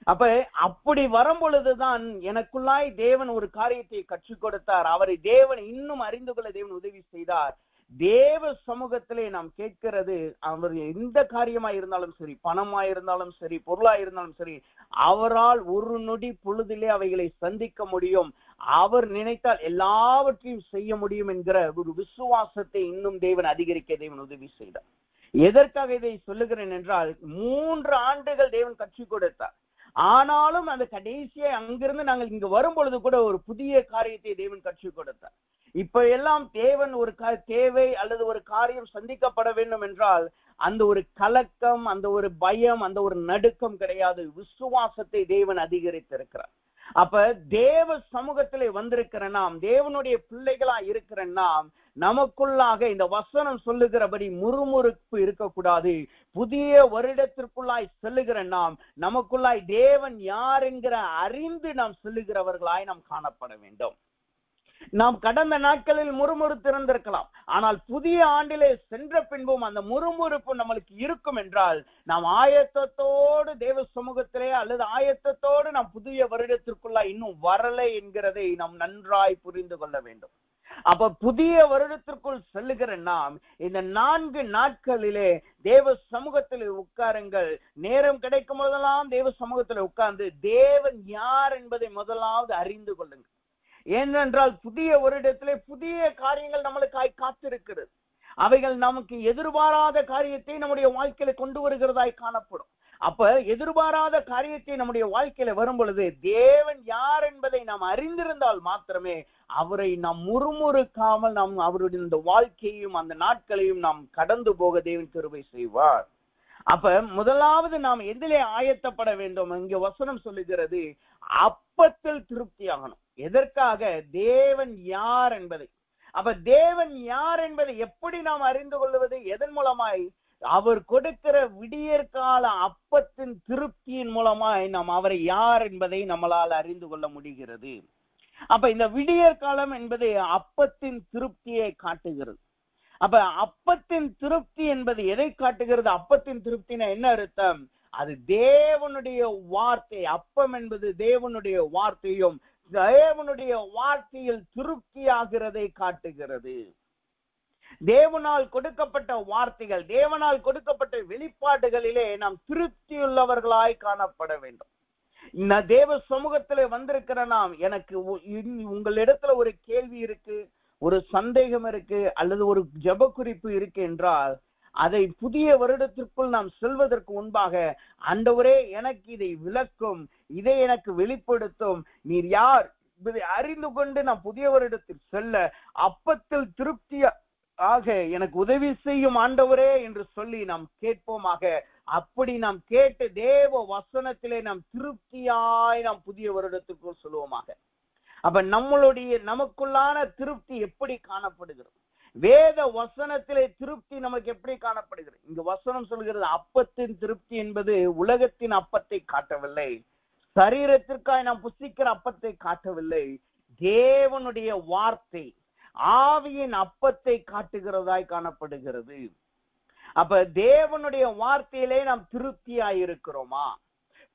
அப்ப அப்படி வரும் பொழுதுதான் எனக்குள்ளாய் தேவன் ஒரு காரியத்தை கற்றுக் கொடுத்தார். அவரை தேவன் இன்னும் அறிந்து கொள்ள தேவன் உதவி செய்தார். தேவ சமூகத்திலே நாம் கேட்கிறது, அவர் எந்த காரியமா இருந்தாலும் சரி, பணமா இருந்தாலும் சரி, பொருளா இருந்தாலும் சரி, அவரால் ஒரு நொடி பொழுதிலே அவைகளை சந்திக்க முடியும், அவர் நினைத்தால் எல்லாவற்றையும் செய்ய முடியும் என்கிற ஒரு விசுவாசத்தை இன்னும் தேவன் அதிகரிக்க தேவன் உதவி செய்தார். எதற்காக இதை சொல்லுகிறேன் என்றால், 3 ஆண்டுகள் தேவன் கற்றுக் கொடுத்தார். ஆனாலும் அந்த கடைசியை அங்கிருந்து நாங்கள் இங்கு வரும் பொழுது கூட ஒரு புதிய காரியத்தை தேவன் கற்றுக் கொடுத்தார். இப்ப எல்லாம் தேவன் ஒரு தேவை அல்லது ஒரு காரியம் சந்திக்கப்பட வேண்டும் என்றால் அந்த ஒரு கலக்கம், அந்த ஒரு பயம், அந்த ஒரு நடுக்கம் கிடையாது. விசுவாசத்தை தேவன் அதிகரித்திருக்கிறார். அப்ப தேவ சமூகத்திலே வந்திருக்கிற நாம், தேவனுடைய பிள்ளைகளா இருக்கிற நாம், நமக்குள்ளாக இந்த வசனம் சொல்லுகிறபடி முறுமுறுப்பு இருக்கக்கூடாது. புதிய வருடத்திற்குள்ளாய் செல்லுகிற நாம், நமக்குள்ளாய் தேவன் யார் என்கிற அறிந்து நாம் செல்லுகிறவர்களாய் நாம் காணப்பட வேண்டும். நாம் கடந்த நாட்களில் முறுமுறுத்திருந்திருக்கலாம், ஆனால் புதிய ஆண்டிலே சென்ற பின்பும் அந்த முறுமுறுப்பு நம்மளுக்கு இருக்கும் என்றால் நாம் ஆயத்தத்தோடு தேவ சமூகத்திலே அல்லது ஆயத்தத்தோடு நாம் புதிய வருடத்திற்குள்ள இன்னும் வரலை என்கிறதை நாம் நன்றாய் புரிந்து கொள்ள வேண்டும். அப்ப புதிய வருடத்திற்குள் செல்லுகிற நாம் இந்த 4 நாட்களிலே தேவ சமூகத்தில் உட்காருங்கள். நேரம் கிடைக்கும் போதெல்லாம் தேவ சமூகத்தில் உட்கார்ந்து தேவன் யார் என்பதை முதலாவது அறிந்து கொள்ளுங்கள். ஏனென்றால் புதிய வருடத்திலே புதிய காரியங்கள் நம்மளுக்காய் காத்திருக்கிறது. அவைகள் நமக்கு எதிர்பாராத காரியத்தை நம்முடைய வாழ்க்கையில கொண்டு வருகிறதாய் காணப்படும். அப்ப எதிர்பாராத காரியத்தை நம்முடைய வாழ்க்கையில வரும் பொழுது தேவன் யார் என்பதை நாம் அறிந்திருந்தால் மாத்திரமே அவரை நாம் முறுமுறுக்காமல் நாம் அவருடைய இந்த வாழ்க்கையும் அந்த நாட்களையும் நாம் கடந்து போக தேவன் கிருபை செய்வார். அப்ப முதலாவது நாம் எதிலே ஆயத்தப்பட வேண்டும்? இங்க வசனம் சொல்லுகிறது அப்பத்தில் திருப்தி ஆகணும். எதற்காக? தேவன் யார் என்பதை. அப்ப தேவன் யார் என்பதை எப்படி நாம் அறிந்து கொள்வது? எதன் மூலமாய்? அவர் கொடுக்கிற விடியற்கால அப்பத்தின் திருப்தியின் மூலமாய் நாம் அவரை யார் என்பதை நம்மளால் அறிந்து கொள்ள முடிகிறது. அப்ப இந்த விடியற் காலம் என்பது அப்பத்தின் திருப்தியை காட்டுகிறது. அப்ப அப்பத்தின் திருப்தி என்பது எதை காட்டுகிறது? அப்பத்தின் திருப்தினா என்ன அர்த்தம்? அது தேவனுடைய வார்த்தை. அப்பம் என்பது தேவனுடைய வார்த்தையும் தேவனுடைய வார்த்தையில் திருப்தி ஆகிறதை காட்டுகிறது. தேவனால் கொடுக்கப்பட்ட வார்த்தைகள், தேவனால் கொடுக்கப்பட்ட வெளிப்பாடுகளிலே நாம் திருப்தியுள்ளவர்களாய் காணப்பட வேண்டும். தேவ சமூகத்திலே வந்திருக்கிற நாம், எனக்கு உங்களிடத்துல ஒரு கேள்வி இருக்கு, ஒரு சந்தேகம் இருக்கு, அல்லது ஒரு ஜெப குறிப்பு இருக்கு என்றால் அதை புதிய வருடத்திற்குள் நாம் செல்வதற்கு முன்பாக, ஆண்டவரே எனக்கு இதை விளக்கும், இதை எனக்கு வெளிப்படுத்தும், நீர் யார் இதை அறிந்து கொண்டு நான் புதிய வருடத்தில் செல்ல அப்பத்தில் திருப்தி ஆக எனக்கு உதவி செய்யும் ஆண்டவரே என்று சொல்லி நாம் கேட்போமாக. அப்படி நாம் கேட்டு தேவ வசனத்திலே நாம் திருப்தியாய் நாம் புதிய வருடத்திற்குள் சொல்லுவோமாக. அப்ப நமக்குள்ளான திருப்தி எப்படி காணப்படுகிறது? வேத வசனத்திலே திருப்தி நமக்கு எப்படி காணப்படுகிறது? இங்க வசனம் சொல்கிறது அப்பத்தின் திருப்தி என்பது உலகத்தின் அப்பத்தை காட்டவில்லை, சரீரத்திற்காய் நாம் புசிக்கிற அப்பத்தை காட்டவில்லை, தேவனுடைய வார்த்தை ஆவியின் அப்பத்தை காட்டுகிறதாய் காணப்படுகிறது. அப்ப தேவனுடைய வார்த்தையிலே நாம் திருப்தியாய் இருக்கிறோமா?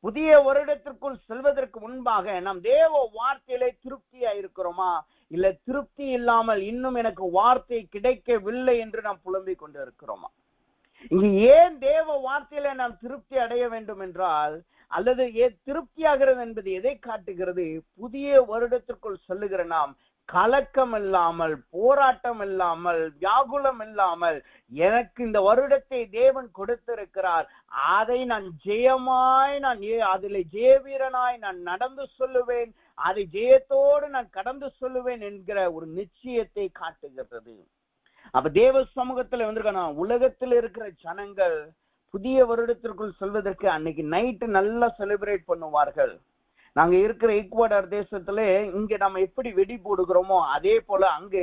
புதிய வருடத்திற்குள் செல்வதற்கு முன்பாக நாம் தேவ வார்த்தையிலே திருப்தியாய் இருக்கிறோமா? இல்ல திருப்தி இல்லாமல் இன்னும் எனக்கு வார்த்தை கிடைக்கவில்லை என்று நாம் புலம்பிக் கொண்டு இருக்கிறோமா? இங்கு ஏன் தேவ வார்த்தையில நாம் திருப்தி அடைய வேண்டும் என்றால், அல்லது திருப்தியாகிறது என்பது எதை காட்டுகிறது? புதிய வருடத்திற்குள் செல்லுகிற நாம் கலக்கம் இல்லாமல், போராட்டம் இல்லாமல், வியாகுலம் இல்லாமல், எனக்கு இந்த வருடத்தை தேவன் கொடுத்திருக்கிறார், அதை நான் ஜெயமாய் அதில் ஜெயவீரனாய் நான் நடந்து சொல்லுவேன், அதை ஜெயத்தோடு நான் கடந்து சொல்லுவேன் என்கிற ஒரு நிச்சயத்தை காட்டுகிறது. அப்ப தேவ சமூகத்துல வந்திருக்கணும். உலகத்தில் இருக்கிற ஜனங்கள் புதிய வருடத்திற்குள் செல்வதற்கு அன்னைக்கு நைட்டு நல்லா செலிப்ரேட் பண்ணுவார்கள். நாங்க இருக்கிற ஈக்குவடார் தேசத்துல இங்க நம்ம எப்படி வெடி போடுகிறோமோ அதே போல அங்கு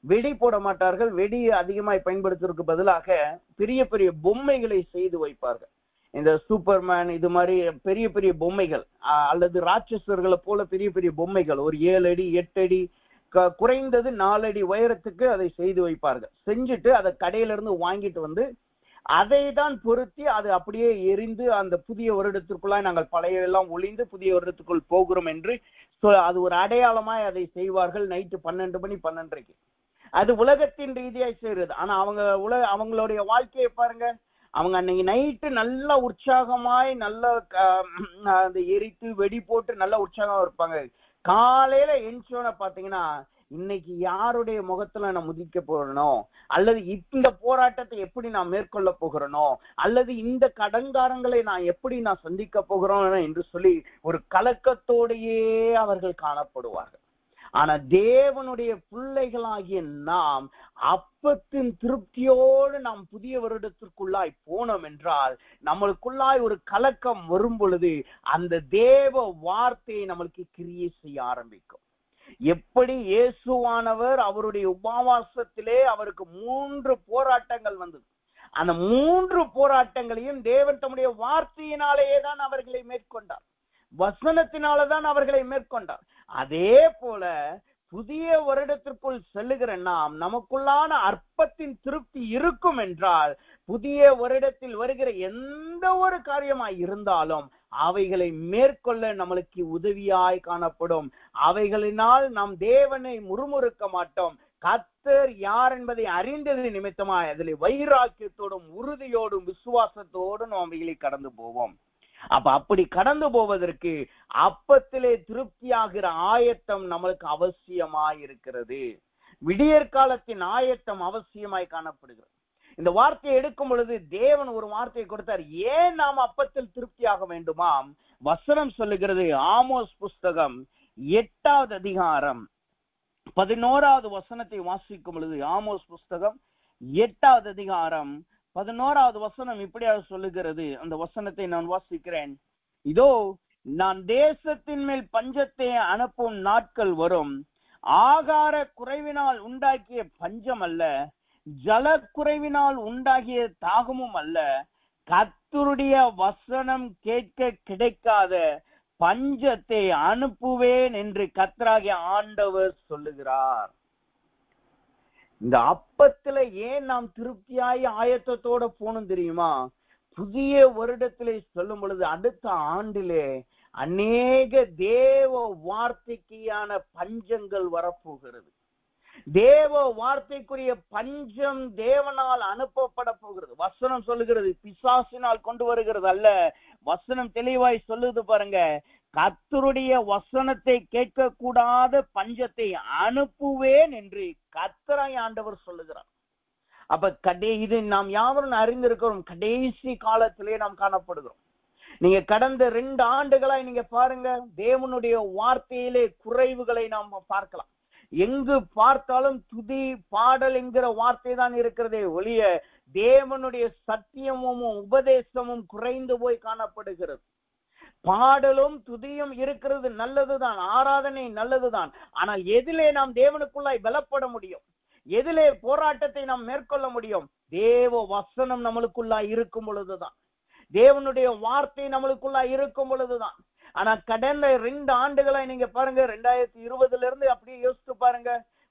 வெடி போட மாட்டார்கள். வெடி அதிகமாய் பயன்படுத்துவதற்கு பதிலாக பெரிய பெரிய பொம்மைகளை செய்து வைப்பார்கள். இந்த சூப்பர்மேன் இது மாதிரி பெரிய பெரிய பொம்மைகள், அல்லது ராட்சசர்களை போல பெரிய பெரிய பொம்மைகள், ஒரு 7 அடி 8 அடி குறைந்தது 4 அடி உயரத்துக்கு அதை செய்து வைப்பார்கள். செஞ்சுட்டு அதை கடையில இருந்து வாங்கிட்டு வந்து அதை தான் பொருத்தி அது அப்படியே எரிந்து அந்த புதிய வருடத்திற்குள்ளாய் நாங்கள் பழைய எல்லாம் ஒளிந்து புதிய வருடத்துக்குள் போகிறோம் என்று அது ஒரு அடையாளமாய் அதை செய்வார்கள். நைட்டு 12 மணி 12:30. அது உலகத்தின் ரீதியாய் செய்யறது. ஆனா அவங்களுடைய வாழ்க்கையை பாருங்க. அவங்க அன்னைக்கு நைட்டு நல்ல உற்சாகமாய் நல்ல அந்த எரித்து வெடி போட்டு நல்ல உற்சாகமா இருப்பாங்க. காலையில எஞ்சோன பாத்தீங்கன்னா, இன்னைக்கு யாருடைய முகத்துல நான் முதிக்க போறனோ, அல்லது இந்த போராட்டத்தை எப்படி நான் மேற்கொள்ள போகிறனோ, அல்லது இந்த கடன்காரங்களை நான் எப்படி நான் சந்திக்க போகிறோம் என்று சொல்லி ஒரு கலக்கத்தோடையே அவர்கள் காணப்படுவார்கள். ஆனா தேவனுடைய பிள்ளைகளாகிய நாம் அப்பத்தின் திருப்தியோடு நாம் புதிய வருடத்திற்குள்ளாய் போனோம் என்றால், நம்மளுக்குள்ளாய் ஒரு கலக்கம் வரும் பொழுது அந்த தேவ வார்த்தையை நம்மளுக்கு கிரியை செய்ய ஆரம்பிக்கும். எப்படி இயேசுவானவர் அவருடைய உபவாசத்திலே அவருக்கு 3 போராட்டங்கள் வந்தது. அந்த 3 போராட்டங்களையும் தேவன் தம்முடைய வார்த்தையினாலேயே தான் அவர்களை மேற்கொண்டார், வசனத்தினாலதான் அவர்களை மேற்கொண்டார். அதே போல புதிய வருடத்திற்குள் செல்லுகிற நாம் நமக்குள்ளான அற்பத்தின் திருப்தி இருக்கும் என்றால், புதிய வருடத்தில் வருகிற எந்த ஒரு காரியமாய் இருந்தாலும் அவைகளை மேற்கொள்ள நம்மளுக்கு உதவியாய் காணப்படும். அவைகளினால் நாம் தேவனை முறுமுறுக்க மாட்டோம். கர்த்தர் யார் என்பதை அறிந்தது நிமித்தமாய் அதில் வைராக்கியத்தோடும் உறுதியோடும் விசுவாசத்தோடும் நாம் அவைகளை கடந்து போவோம். அப்ப அப்படி கடந்து போவதற்கு அப்பத்திலே திருப்தியாகிற ஆயத்தம் நம்மளுக்கு அவசியமாய் இருக்கிறது. விடியற்காலத்தின் ஆயத்தம் அவசியமாய் காணப்படுகிறது. இந்த வார்த்தையை எடுக்கும் பொழுது தேவன் ஒரு வார்த்தையை கொடுத்தார். ஏன் நாம் அப்பத்தில் திருப்தியாக வேண்டுமாம்? வசனம் சொல்லுகிறது, ஆமோஸ் புஸ்தகம் 8வது அதிகாரம் 11வது வசனத்தை வாசிக்கும் பொழுது, ஆமோஸ் புஸ்தகம் 8வது அதிகாரம் 11வது வசனம் இப்படியாக சொல்லுகிறது. அந்த வசனத்தை நான் வாசிக்கிறேன். இதோ நான் தேசத்தின் மேல் பஞ்சத்தை அனுப்பும் நாட்கள் வரும். ஆகார குறைவினால் உண்டாக்கிய பஞ்சம் அல்ல, ஜல குறைவினால் உண்டாகிய தாகமும் அல்ல, கர்த்தருடைய வசனம் கேட்க கிடைக்காத பஞ்சத்தை அனுப்புவேன் என்று கர்த்தராகிய ஆண்டவர் சொல்லுகிறார். இந்த அப்பத்துல ஏன் நாம் திருப்தியாய் ஆயத்தத்தோட போகணும் தெரியுமா? புதிய வருடத்திலே சொல்லும் பொழுது அடுத்த ஆண்டிலே அநேக தேவ வார்த்தைக்கான பஞ்சங்கள் வரப்போகிறது. தேவ வார்த்தைக்குரிய பஞ்சம் தேவனால் அனுப்பப்பட போகிறது. வசனம் சொல்லுகிறது, பிசாசினால் கொண்டு வருகிறது அல்ல. வசனம் தெளிவாய் சொல்லுது பாருங்க, கர்த்தருடைய வசனத்தை கேட்க கூடாத பஞ்சத்தை அனுப்புவேன் என்று கர்த்தராய் ஆண்டவர் சொல்லுகிறார். அப்ப இது நாம் யாவரும் அறிந்திருக்கிறோம். கடைசி காலத்திலே நாம் காணப்படுகிறோம். நீங்க கடந்த 2 ஆண்டுகளாய் நீங்க பாருங்க, தேவனுடைய வார்த்தையிலே குறைவுகளை நாம் பார்க்கலாம். எங்கு பார்த்தாலும் துதி பாடல் என்கிற வார்த்தை தான் இருக்கிறதே ஒழிய தேவனுடைய சத்தியமும் உபதேசமும் குறைந்து போய் காணப்படுகிறது. பாடலும் துதியும் இருக்கிறது நல்லதுதான், ஆராதனை நல்லதுதான். ஆனால் எதிலே நாம் தேவனுக்குள்ளாய் பலப்பட முடியும்? எதிலே போராட்டத்தை நாம் மேற்கொள்ள முடியும்? தேவ வசனம் நம்மளுக்குள்ளாய் இருக்கும் பொழுதுதான், தேவனுடைய வார்த்தை நம்மளுக்குள்ளாய் இருக்கும் பொழுதுதான். ஆனா கடந்த 2 ஆண்டுகளாய் நீங்க பாருங்க, 2020 இருந்து அப்படியே யோசிச்சு பாருங்க,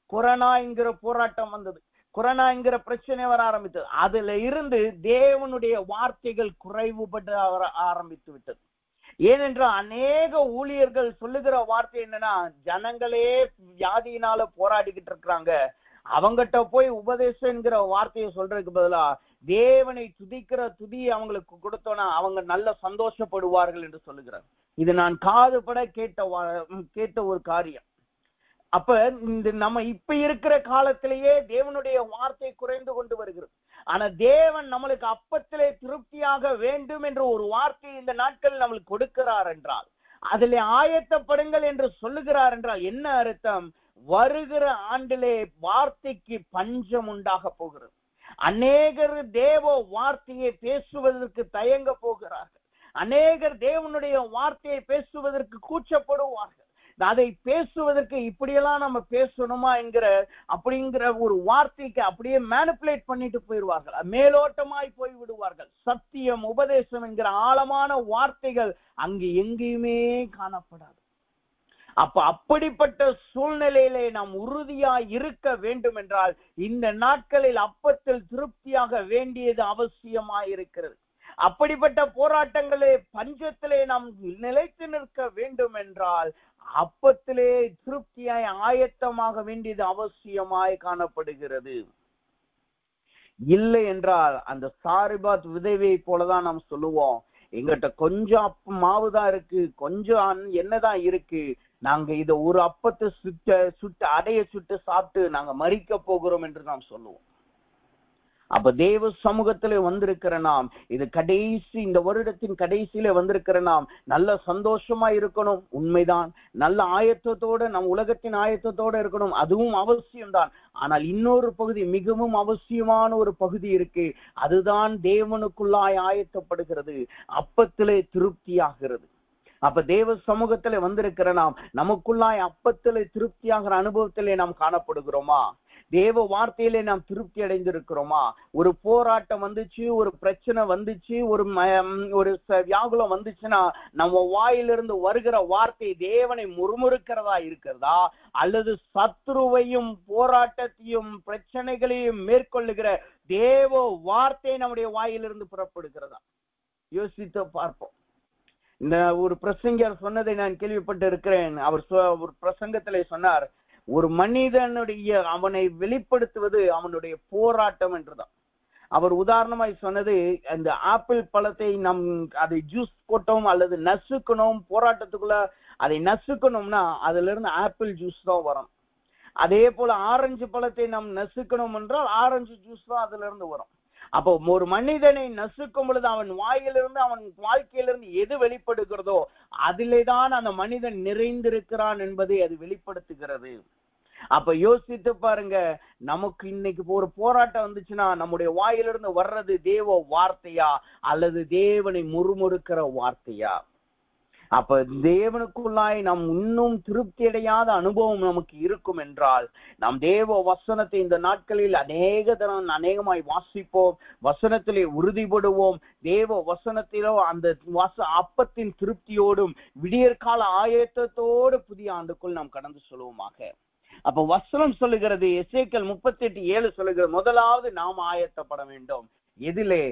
கொரோனா என்கிற போராட்டம் வந்தது, கொரோனா என்கிற பிரச்சனை வர ஆரம்பித்தது. அதுல இருந்து தேவனுடைய வார்த்தைகள் குறைவுபட்டு ஆரம்பித்து விட்டது. ஏனென்றால் அநேக ஊழியர்கள் சொல்லுகிற வார்த்தை என்னன்னா, ஜனங்களே வியாதியினால போராடிக்கிட்டு இருக்கிறாங்க, அவங்கிட்ட போய் உபதேசம் என்கிற வார்த்தையை சொல்றதுக்கு பதிலா தேவனை துதிக்கிற துதியை அவங்களுக்கு கொடுத்தோன்னா அவங்க நல்ல சந்தோஷப்படுவார்கள் என்று சொல்லுகிறார். இது நான் காதுபட கேட்ட ஒரு காரியம். அப்ப இந்த நம்ம இப்ப இருக்கிற காலத்திலேயே தேவனுடைய வார்த்தை குறைந்து கொண்டு வருகிறது. ஆனா தேவன் நம்மளுக்கு அப்பத்திலே திருப்தியாக வேண்டும் என்ற ஒரு வார்த்தையை இந்த நாட்கள் நம்மளுக்கு கொடுக்கிறார் என்றால், அதிலே ஆயத்தப்படுங்கள் என்று சொல்லுகிறார் என்றால் என்ன அர்த்தம்? வருகிற ஆண்டிலே வார்த்தைக்கு பஞ்சம் உண்டாக போகிறது. அநேகர் தேவ வார்த்தையை பேசுவதற்கு தயங்க போகிறார்கள். அநேகர் தேவனுடைய வார்த்தையை பேசுவதற்கு கூச்சப்படுவார்கள். அதை பேசுவதற்கு இப்படியெல்லாம் நம்ம பேசணுமா அப்படிங்கிற ஒரு வார்த்தைக்கு அப்படியே மேனிபுலேட் பண்ணிட்டு போயிடுவார்கள், மேலோட்டமாய் போய் விடுவார்கள். சத்தியம் உபதேசம் என்கிற ஆழமான வார்த்தைகள் அங்கு எங்கேயுமே காணப்படாது. அப்படிப்பட்ட சூழ்நிலையிலே நாம் உறுதியாய் இருக்க வேண்டும் என்றால் இந்த நாட்களில் அப்பத்தில் திருப்தியாக வேண்டியது அவசியமாய் இருக்கிறது. அப்படிப்பட்ட போராட்டங்களே பஞ்சத்திலே நாம் நிலைத்து நிற்க வேண்டும் என்றால் அப்பத்திலே திருப்தியாய் ஆயத்தமாக வேண்டியது அவசியமாய் காணப்படுகிறது. இல்லை என்றால் அந்த சாரிபாத் விதைவை போலதான் நாம் சொல்லுவோம், எங்கிட்ட கொஞ்சம் மாவுதான் இருக்கு, கொஞ்சம் என்னதான் இருக்கு, நாங்க இத ஒரு அப்பத்தை சுட்டு அடைய சுட்டு சாப்பிட்டு நாங்க மறிக்க போகிறோம் என்று நாம் சொல்லுவோம். அப்ப தேவ சமூகத்திலே வந்திருக்கிற நாம், இது கடைசி இந்த வருடத்தின் கடைசியில வந்திருக்கிற நாம் நல்ல சந்தோஷமா இருக்கணும், உண்மைதான். நல்ல ஆயத்தத்தோட நம் உலகத்தின் ஆயத்தத்தோட இருக்கணும், அதுவும் அவசியம்தான். ஆனால் இன்னொரு பகுதி, மிகவும் அவசியமான ஒரு பகுதி இருக்கு, அதுதான் தேவனுக்குள்ளாய் ஆயத்தப்படுகிறது, அப்பத்திலே திருப்தியாகிறது. அப்ப தேவ சமூகத்திலே வந்திருக்கிற நாம் நமக்குள்ளாய் அப்பத்திலே திருப்தியாகிற அனுபவத்திலே நாம் காணப்படுகிறோமா? தேவ வார்த்தையிலே நாம் திருப்தி அடைந்திருக்கிறோமா? ஒரு போராட்டம் வந்துச்சு, ஒரு பிரச்சனை வந்துச்சு, ஒரு வியாகுலம் வந்துச்சுன்னா நம்ம வாயிலிருந்து வருகிற வார்த்தை தேவனை முறுமுறுக்கிறதா இருக்கிறதா, அல்லது சத்ருவையும் போராட்டத்தையும் பிரச்சனைகளையும் மேற்கொள்ளுகிற தேவ வார்த்தை நம்முடைய வாயிலிருந்து புறப்படுகிறதா? யோசித்து பார்ப்போம். இந்த ஒரு பிரசங்கர் சொன்னதை நான் கேள்விப்பட்டு இருக்கிறேன். அவர் ஒரு பிரசங்கத்திலே சொன்னார், ஒரு மனிதனுடைய அவனை வெளிப்படுத்துவது அவனுடைய போராட்டம் என்றுதான். அவர் உதாரணமாய் சொன்னது, அந்த ஆப்பிள் பழத்தை அதை ஜூஸ் போட்டோம் அல்லது நசுக்கணும், போராட்டத்துக்குள்ள அதை நசுக்கணும்னா அதுல இருந்து ஆப்பிள் ஜூஸ் தான் வரும். அதே போல ஆரஞ்சு பழத்தை நாம் நசுக்கணும் என்றால் ஆரஞ்சு ஜூஸ் தான் அதுல இருந்து வரும். அப்போ ஒரு மனிதனை நசுக்கும் பொழுது அவன் வாயிலிருந்து, அவன் வாழ்க்கையிலிருந்து எது வெளிப்படுகிறதோ அதிலேதான் அந்த மனிதன் நிறைந்திருக்கிறான் என்பதை அது வெளிப்படுத்துகிறது. அப்ப யோசித்து பாருங்க, நமக்கு இன்னைக்கு ஒரு போராட்டம் வந்துச்சுன்னா நம்முடைய வாயிலிருந்து வர்றது தேவ வார்த்தையா அல்லது தேவனை முறுமுறுக்கிற வார்த்தையா? அப்ப தேவனுக்குள்ளாய் நாம் இன்னும் திருப்தி அடையாத அனுபவம் நமக்கு இருக்கும் என்றால் நாம் தேவ வசனத்தை இந்த நாட்களில் அநேகமாய் வாசிப்போம், வசனத்திலே உறுதிப்படுவோம். தேவ வசனத்திலோ அந்த அப்பத்தின் திருப்தியோடும் விடியற்கால ஆயத்தத்தோடு புதிய ஆண்டுக்குள் நாம் கடந்து சொல்லுவோமாக. அப்ப வசனம் சொல்லுகிறது, எசேக்கியேல் 38:7 சொல்லுகிறது, முதலாவது நாம் ஆயத்தப்பட வேண்டும். எதிலே?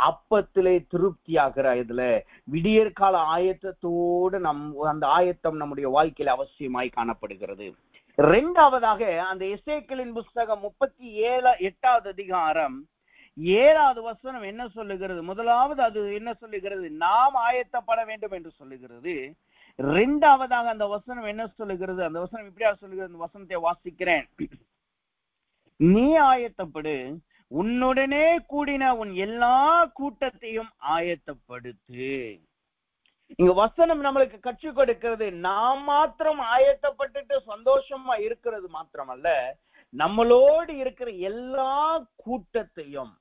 அப்பத்திலே திருப்தியாகிற இதுல விடியற்கால ஆயத்தத்தோடு அந்த ஆயத்தம் நம்முடைய வாழ்க்கையில அவசியமாய் காணப்படுகிறது. இரண்டாவதாக அந்த எசேக்கியேலின் புஸ்தகம் 38வது அதிகாரம் 7வது வசனம் என்ன சொல்லுகிறது? முதலாவது அது என்ன சொல்லுகிறது? நாம் ஆயத்தப்பட வேண்டும் என்று சொல்லுகிறது. இரண்டாவதாக அந்த வசனம் என்ன சொல்லுகிறது? அந்த வசனம் இப்படியா சொல்லுகிறது? அந்த வசனத்தை வாசிக்கிறேன். நீ ஆயத்தப்படு, உன்னுடனே கூடின உன் எல்லா கூட்டத்தையும் ஆயத்தப்படுத்து. இங்க வசனம் நம்மளுக்கு கற்றுக் கொடுக்கிறது, நாம் மாத்திரம் ஆயத்தப்பட்டுட்டு சந்தோஷமா இருக்கிறது மாத்திரமல்ல, நம்மளோடு இருக்கிற எல்லா கூட்டத்தையும்,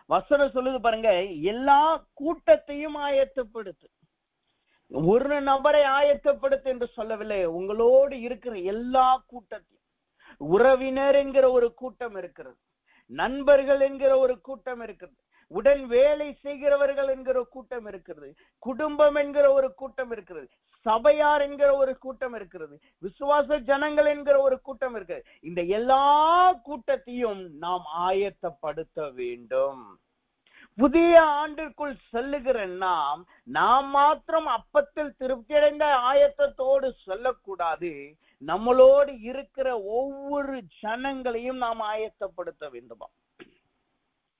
வசனம் சொல்லுது பாருங்க, எல்லா கூட்டத்தையும் ஆயத்தப்படுத்து. ஒரு நபரை ஆயத்தப்படுத்து என்று சொல்லவில்லை, உங்களோடு இருக்கிற எல்லா கூட்டத்தையும். உறவினர் என்கிற ஒரு கூட்டம் இருக்கிறது, நண்பர்கள் என்கிற ஒரு கூட்டம் இருக்கிறது, உடன் வேலை செய்கிறவர்கள் என்கிற கூட்டம் இருக்கிறது, குடும்பம் என்கிற ஒரு கூட்டம் இருக்கிறது, சபையார் என்கிற ஒரு கூட்டம் இருக்கிறது, விசுவாச ஜனங்கள் என்கிற ஒரு கூட்டம் இருக்கிறது. இந்த எல்லா கூட்டத்தையும் நாம் ஆயத்தப்படுத்த வேண்டும். புதிய ஆண்டிற்குள் செல்லுகிற நாம் மாத்திரம் அப்பத்தில் திருப்தி அடைந்த ஆயத்தத்தோடு சொல்லக்கூடாது. நம்மளோடு இருக்கிற ஒவ்வொரு ஜனங்களையும் நாம் ஆயத்தப்படுத்த வேண்டுமா?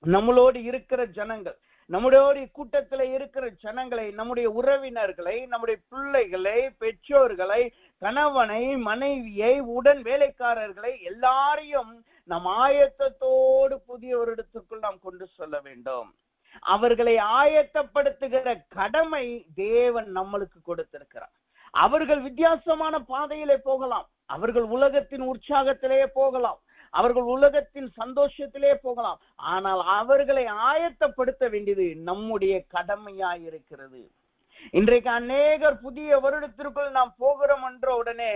நம்மளோடு இருக்கிற ஜனங்கள், நம்முடைய கூட்டத்தில் இருக்கிற ஜனங்களை, நம்முடைய உறவினர்களை, நம்முடைய பிள்ளைகளை, பெற்றோர்களை, கணவனை, மனைவியை, உடன் வேலைக்காரர்களை எல்லாரையும் நம் ஆயத்தத்தோடு புதிய வருடத்திற்குள் நாம் கொண்டு செல்ல வேண்டும். அவர்களை ஆயத்தப்படுத்துகிற கடமை தேவன் நம்மளுக்கு கொடுத்திருக்கிறார். அவர்கள் வித்தியாசமான பாதையிலே போகலாம், அவர்கள் உலகத்தின் உற்சாகத்திலே போகலாம், அவர்கள் உலகத்தின் சந்தோஷத்திலே போகலாம், ஆனால் அவர்களை ஆயத்தப்படுத்த வேண்டியது நம்முடைய கடமையாயிருக்கிறது. இன்றைக்கு அநேகர் புதிய வருடத்திற்குள் நாம் போகிறோம் என்ற உடனே,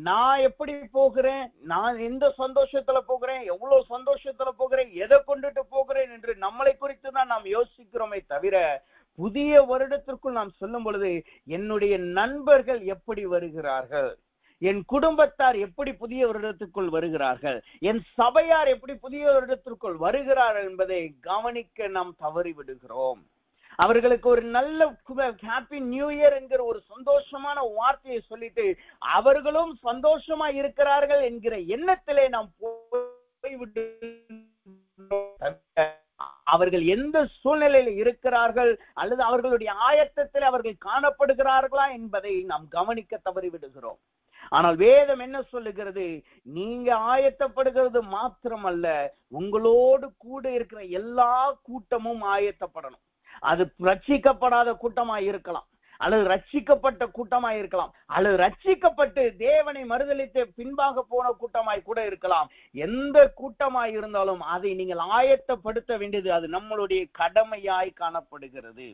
நான் எப்படி போகிறேன், நான் எந்த சந்தோஷத்துல போகிறேன், எவ்வளவு சந்தோஷத்துல போகிறேன், எதை கொண்டுட்டு போகிறேன் என்று நம்மளை குறித்து தான் நாம் யோசிக்கிறோமே தவிர, புதிய வருடத்திற்குள் நாம் சொல்லும் பொழுது என்னுடைய நண்பர்கள் எப்படி வருகிறார்கள், என் குடும்பத்தார் எப்படி புதிய வருடத்திற்குள் வருகிறார்கள், என் சபையார் எப்படி புதிய வருடத்திற்குள் வருகிறார்கள் என்பதை கவனிக்க நாம் தவறி விடுகிறோம். அவர்களுக்கு ஒரு நல்ல ஹாப்பி நியூ இயர் என்கிற ஒரு சந்தோஷமான வார்த்தையை சொல்லிட்டு அவர்களும் சந்தோஷமா இருக்கிறார்கள் என்கிற எண்ணத்திலே நாம் போய்விட்டு, அவர்கள் எந்த சூழ்நிலையில் இருக்கிறார்கள் அல்லது அவர்களுடைய ஆயத்தத்தில் அவர்கள் காணப்படுகிறார்களா என்பதை நாம் கவனிக்க தவறிவிடுகிறோம். ஆனால் வேதம் என்ன சொல்லுகிறது? நீங்க ஆயத்தப்படுகிறது மாத்திரமல்ல, உங்களோடு கூட இருக்கிற எல்லா கூட்டமும் ஆயத்தப்படணும். அது ரட்சிக்கப்படாத கூட்டமாய் இருக்கலாம், அல்லது ரட்சிக்கப்பட்ட கூட்டமாய் இருக்கலாம், அல்லது ரட்சிக்கப்பட்டு தேவனை மறுதலித்து பின்பாக போன கூட்டமாய் கூட இருக்கலாம். எந்த கூட்டமாய் இருந்தாலும் அதை நீங்கள் ஆயத்தப்படுத்த வேண்டியது அது நம்மளுடைய கடமையாய் காணப்படுகிறது.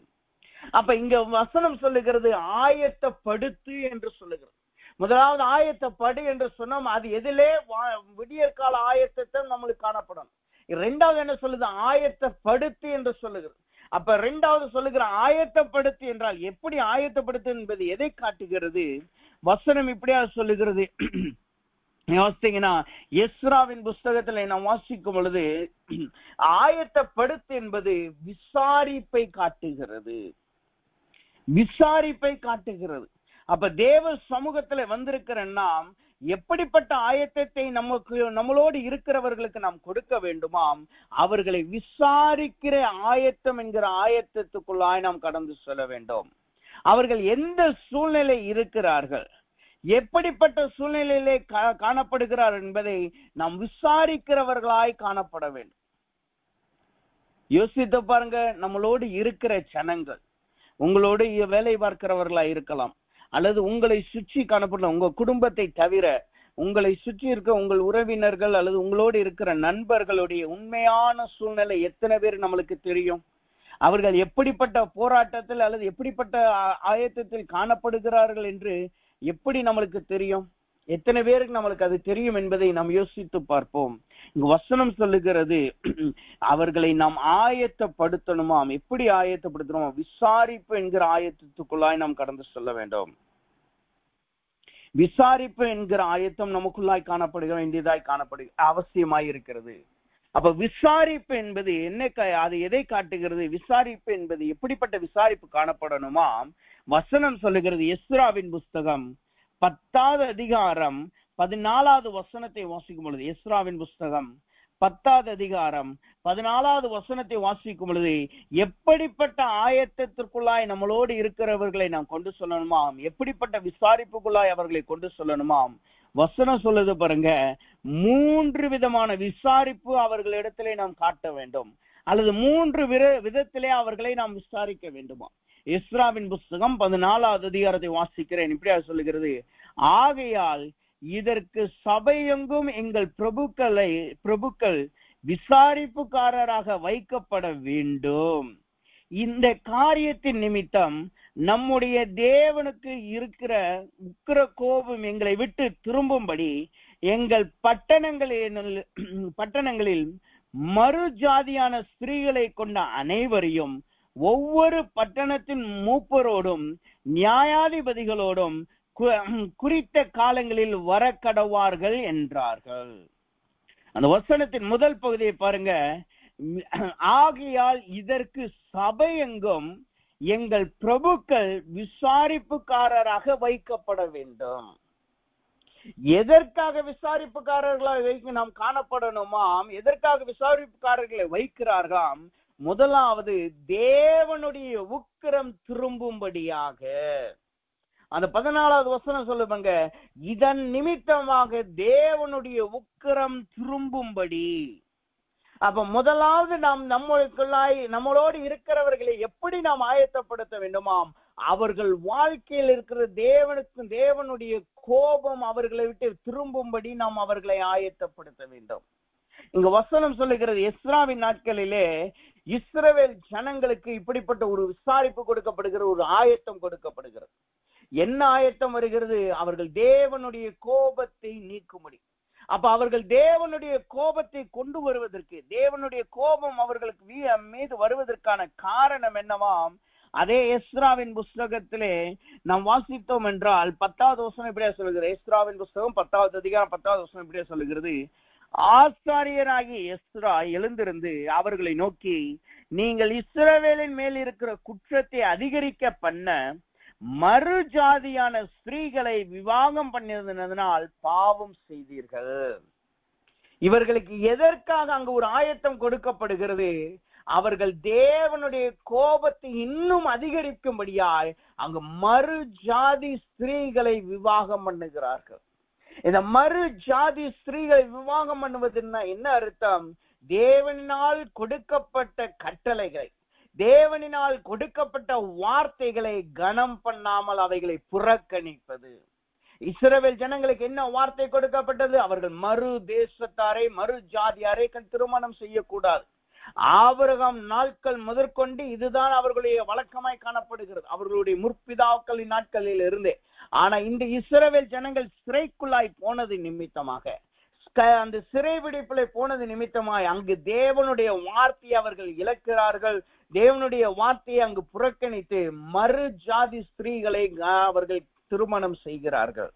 அப்ப இங்க வசனம் சொல்லுகிறது ஆயத்தப்படுத்து என்று சொல்லுகிறது. முதலாவது ஆயத்தப்படு என்று சொன்னோம், அது எதிலே? விடியற்கால ஆயத்தத்தை நம்மளுக்கு காணப்படும். இரண்டாவது என்ன சொல்லுது? ஆயத்தப்படுத்து என்று சொல்லுகிறது. அப்ப இரண்டாவது சொல்லுகிற ஆயத்தப்படுத்து என்றால் எப்படி ஆயத்தப்படுத்து என்பது எதை காட்டுகிறது? வசனம் இப்படியா சொல்லுகிறது. யோசித்தீங்கன்னா எஸ்ராவின் புஸ்தகத்துல நான் வாசிக்கும் பொழுது ஆயத்தப்படுத்து என்பது விசாரிப்பை காட்டுகிறது, விசாரிப்பை காட்டுகிறது. அப்ப தேவ சமூகத்துல வந்திருக்கிற நாம் எப்படிப்பட்ட ஆயத்தத்தை நம்மளோடு இருக்கிறவர்களுக்கு நாம் கொடுக்க வேண்டுமாம், அவர்களை விசாரிக்கிற ஆயத்தம் என்கிற ஆயத்தத்துக்குள்ளாய் நாம் கடந்து செல்ல வேண்டும். அவர்கள் எந்த சூழ்நிலை இருக்கிறார்கள், எப்படிப்பட்ட சூழ்நிலையிலே காணப்படுகிறார் என்பதை நாம் விசாரிக்கிறவர்களாய் காணப்பட வேண்டும். யோசித்து பாருங்க, நம்மளோடு இருக்கிற ஜனங்கள் உங்களோடு வேலை பார்க்கிறவர்களா இருக்கலாம், அல்லது உங்களை சுற்றி காணப்பட்ட உங்க குடும்பத்தை தவிர உங்களை சுற்றி இருக்க உங்கள் உறவினர்கள் அல்லது உங்களோடு இருக்கிற நண்பர்களுடைய உண்மையான சூழ்நிலை எத்தனை பேர் நம்மளுக்கு தெரியும்? அவர்கள் எப்படிப்பட்ட போராட்டத்தில் அல்லது எப்படிப்பட்ட ஆயத்தத்தில் காணப்படுகிறார்கள் என்று எப்படி நம்மளுக்கு தெரியும்? எத்தனை பேருக்கு நம்மளுக்கு அது தெரியும் என்பதை நாம் யோசித்து பார்ப்போம். இங்கு வசனம் சொல்லுகிறது, அவர்களை நாம் ஆயத்தப்படுத்தணுமாம். எப்படி ஆயத்தப்படுத்தணுமா? விசாரிப்பு என்கிற ஆயத்தத்துக்குள்ளாய் நாம் கடந்து செல்ல வேண்டும். விசாரிப்பு என்கிற ஆயத்தம் நமக்குள்ளாய் காணப்படுகிற வேண்டியதாய் அவசியமாய் இருக்கிறது. அப்ப விசாரிப்பு என்பது என்ன, அது எதை காட்டுகிறது? விசாரிப்பு என்பது எப்படிப்பட்ட விசாரிப்பு காணப்படணுமா? வசனம் சொல்லுகிறது, எஸ்ராவின் புஸ்தகம் 10வது அதிகாரம் 14வது வசனத்தை வாசிக்கும் பொழுது, எஸ்ராவின் புஸ்தகம் 10வது அதிகாரம் 14வது வசனத்தை வாசிக்கும் பொழுது, எப்படிப்பட்ட ஆயத்தத்திற்குள்ளாய் நம்மளோடு இருக்கிறவர்களை நாம் கொண்டு சொல்லணுமாம், எப்படிப்பட்ட விசாரிப்புக்குள்ளாய் அவர்களை கொண்டு சொல்லணுமாம். வசனம் சொல்லுது பாருங்க, 3 விதமான விசாரிப்பு அவர்களிடத்திலே நாம் காட்ட வேண்டும், அல்லது 3 விதத்திலே அவர்களை நாம் விசாரிக்க வேண்டுமா. எஸ்ராவின் புஸ்தகம் 14வது அதிகாரத்தை வாசிக்கிறேன். இப்படியா சொல்லுகிறது, ஆகையால் இதற்கு சபையெங்கும் எங்கள் பிரபுக்கள் விசாரிப்புக்காரராக வைக்கப்பட வேண்டும். இந்த காரியத்தின் நிமித்தம் நம்முடைய தேவனுக்கு இருக்கிற உக்கிர கோபம் எங்களை விட்டு திரும்பும்படி எங்கள் பட்டணங்களில் மறு ஜாதியான ஸ்திரீகளை கொண்ட அனைவரையும் ஒவ்வொரு பட்டணத்தின் மூப்பரோடும் நியாயாதிபதிகளோடும் குறித்த காலங்களில் வர கடவார்கள் என்றார்கள். அந்த வசனத்தின் முதல் பகுதியை பாருங்க, ஆகையால் இதற்கு சபையெங்கும் எங்கள் பிரபுக்கள் விசாரிப்புக்காரராக வைக்கப்பட வேண்டும். எதற்காக விசாரிப்புக்காரர்களாக வைக்க நாம் காணப்படணுமாம்? எதற்காக விசாரிப்புக்காரர்களை வைக்கிறார்களாம்? முதலாவது, தேவனுடைய உக்கிரம் திரும்பும்படியாக. அந்த 14வது வசனம் சொல்லுவாங்க, இதன் நிமித்தமாக தேவனுடைய உக்கிரம் திரும்பும்படி. அப்ப முதலாவது நாம் நம்மளோடு இருக்கிறவர்களை எப்படி நாம் ஆயத்தப்படுத்த வேண்டுமாம்? அவர்கள் வாழ்க்கையில் இருக்கிற தேவனுடைய கோபம் அவர்களை விட்டு திரும்பும்படி நாம் அவர்களை ஆயத்தப்படுத்த வேண்டும். இங்க வசனம் சொல்லுகிறது, எஸ்ராவின் நாட்களிலே இஸ்ரவேல் ஜனங்களுக்கு இப்படிப்பட்ட ஒரு விசாரிப்பு கொடுக்கப்படுகிற ஒரு ஆயத்தம் கொடுக்கப்படுகிறது. என்ன ஆயத்தம் வருகிறது? அவர்கள் தேவனுடைய கோபத்தை நீக்கும்படி. அப்ப அவர்கள் தேவனுடைய கோபத்தை கொண்டு வருவதற்கு, தேவனுடைய கோபம் அவர்களுக்கு மீது வருவதற்கான காரணம் என்னவாம்? அதே எஸ்ராவின் புஸ்தகத்திலே நாம் வாசித்தோம் என்றால் 10வது வசனம் இப்படியே சொல்லுகிறது. எஸ்ராவின் புஸ்தகம் 10வது அதிகாரம் 10வது வசனம் இப்படியே சொல்லுகிறது, ஆசாரியராகி எஸ்ரா எழுந்திருந்து அவர்களை நோக்கி, நீங்கள் இஸ்ரவேலின் மேல் இருக்கிற குற்றத்தை அதிகரிக்க பண்ண மறு ஜாதியான ஸ்திரீகளை விவாகம் பண்ணியதனால் பாவம் செய்தீர்கள். இவர்களுக்கு எதற்காக அங்கு ஒரு ஆயத்தம் கொடுக்கப்படுகிறது? அவர்கள் தேவனுடைய கோபத்தை இன்னும் அதிகரிக்கும்படியாய் அங்கு மறு ஜாதி ஸ்திரீகளை விவாகம் பண்ணுகிறார்கள். இந்த மறு ஜாதி ஸ்திரீகளை விவாகம் பண்ணுவதுன்னா என்ன அர்த்தம்? தேவனால் கொடுக்கப்பட்ட கட்டளைகளை, தேவனினால் கொடுக்கப்பட்ட வார்த்தைகளை கனம் பண்ணாமல் அவைகளை புறக்கணிப்பது. இஸ்ரவேல் ஜனங்களுக்கு என்ன வார்த்தை கொடுக்கப்பட்டது? அவர்கள் மறு தேசத்தாரை, மறு ஜாதியாரை திருமணம் செய்யக்கூடாது. ஆபிரகாம் நாட்கள் முதற்கொண்டு இதுதான் அவர்களுடைய வழக்கமாய் காணப்படுகிறது, அவர்களுடைய முற்பிதாக்களின் நாட்களில் இருந்தே. ஆனா இந்த இஸ்ரவேல் ஜனங்கள் சிறைக்குள்ளாய் போனது நிமித்தமாக, அந்த சிறை விடுதலை போனது நிமித்தமாய் அங்கு தேவனுடைய வார்த்தையை அவர்கள் இழக்கிறார்கள். தேவனுடைய வார்த்தையை அங்கு புறக்கணித்து மறு ஜாதி ஸ்திரீகளை அவர்கள் திருமணம் செய்கிறார்கள்.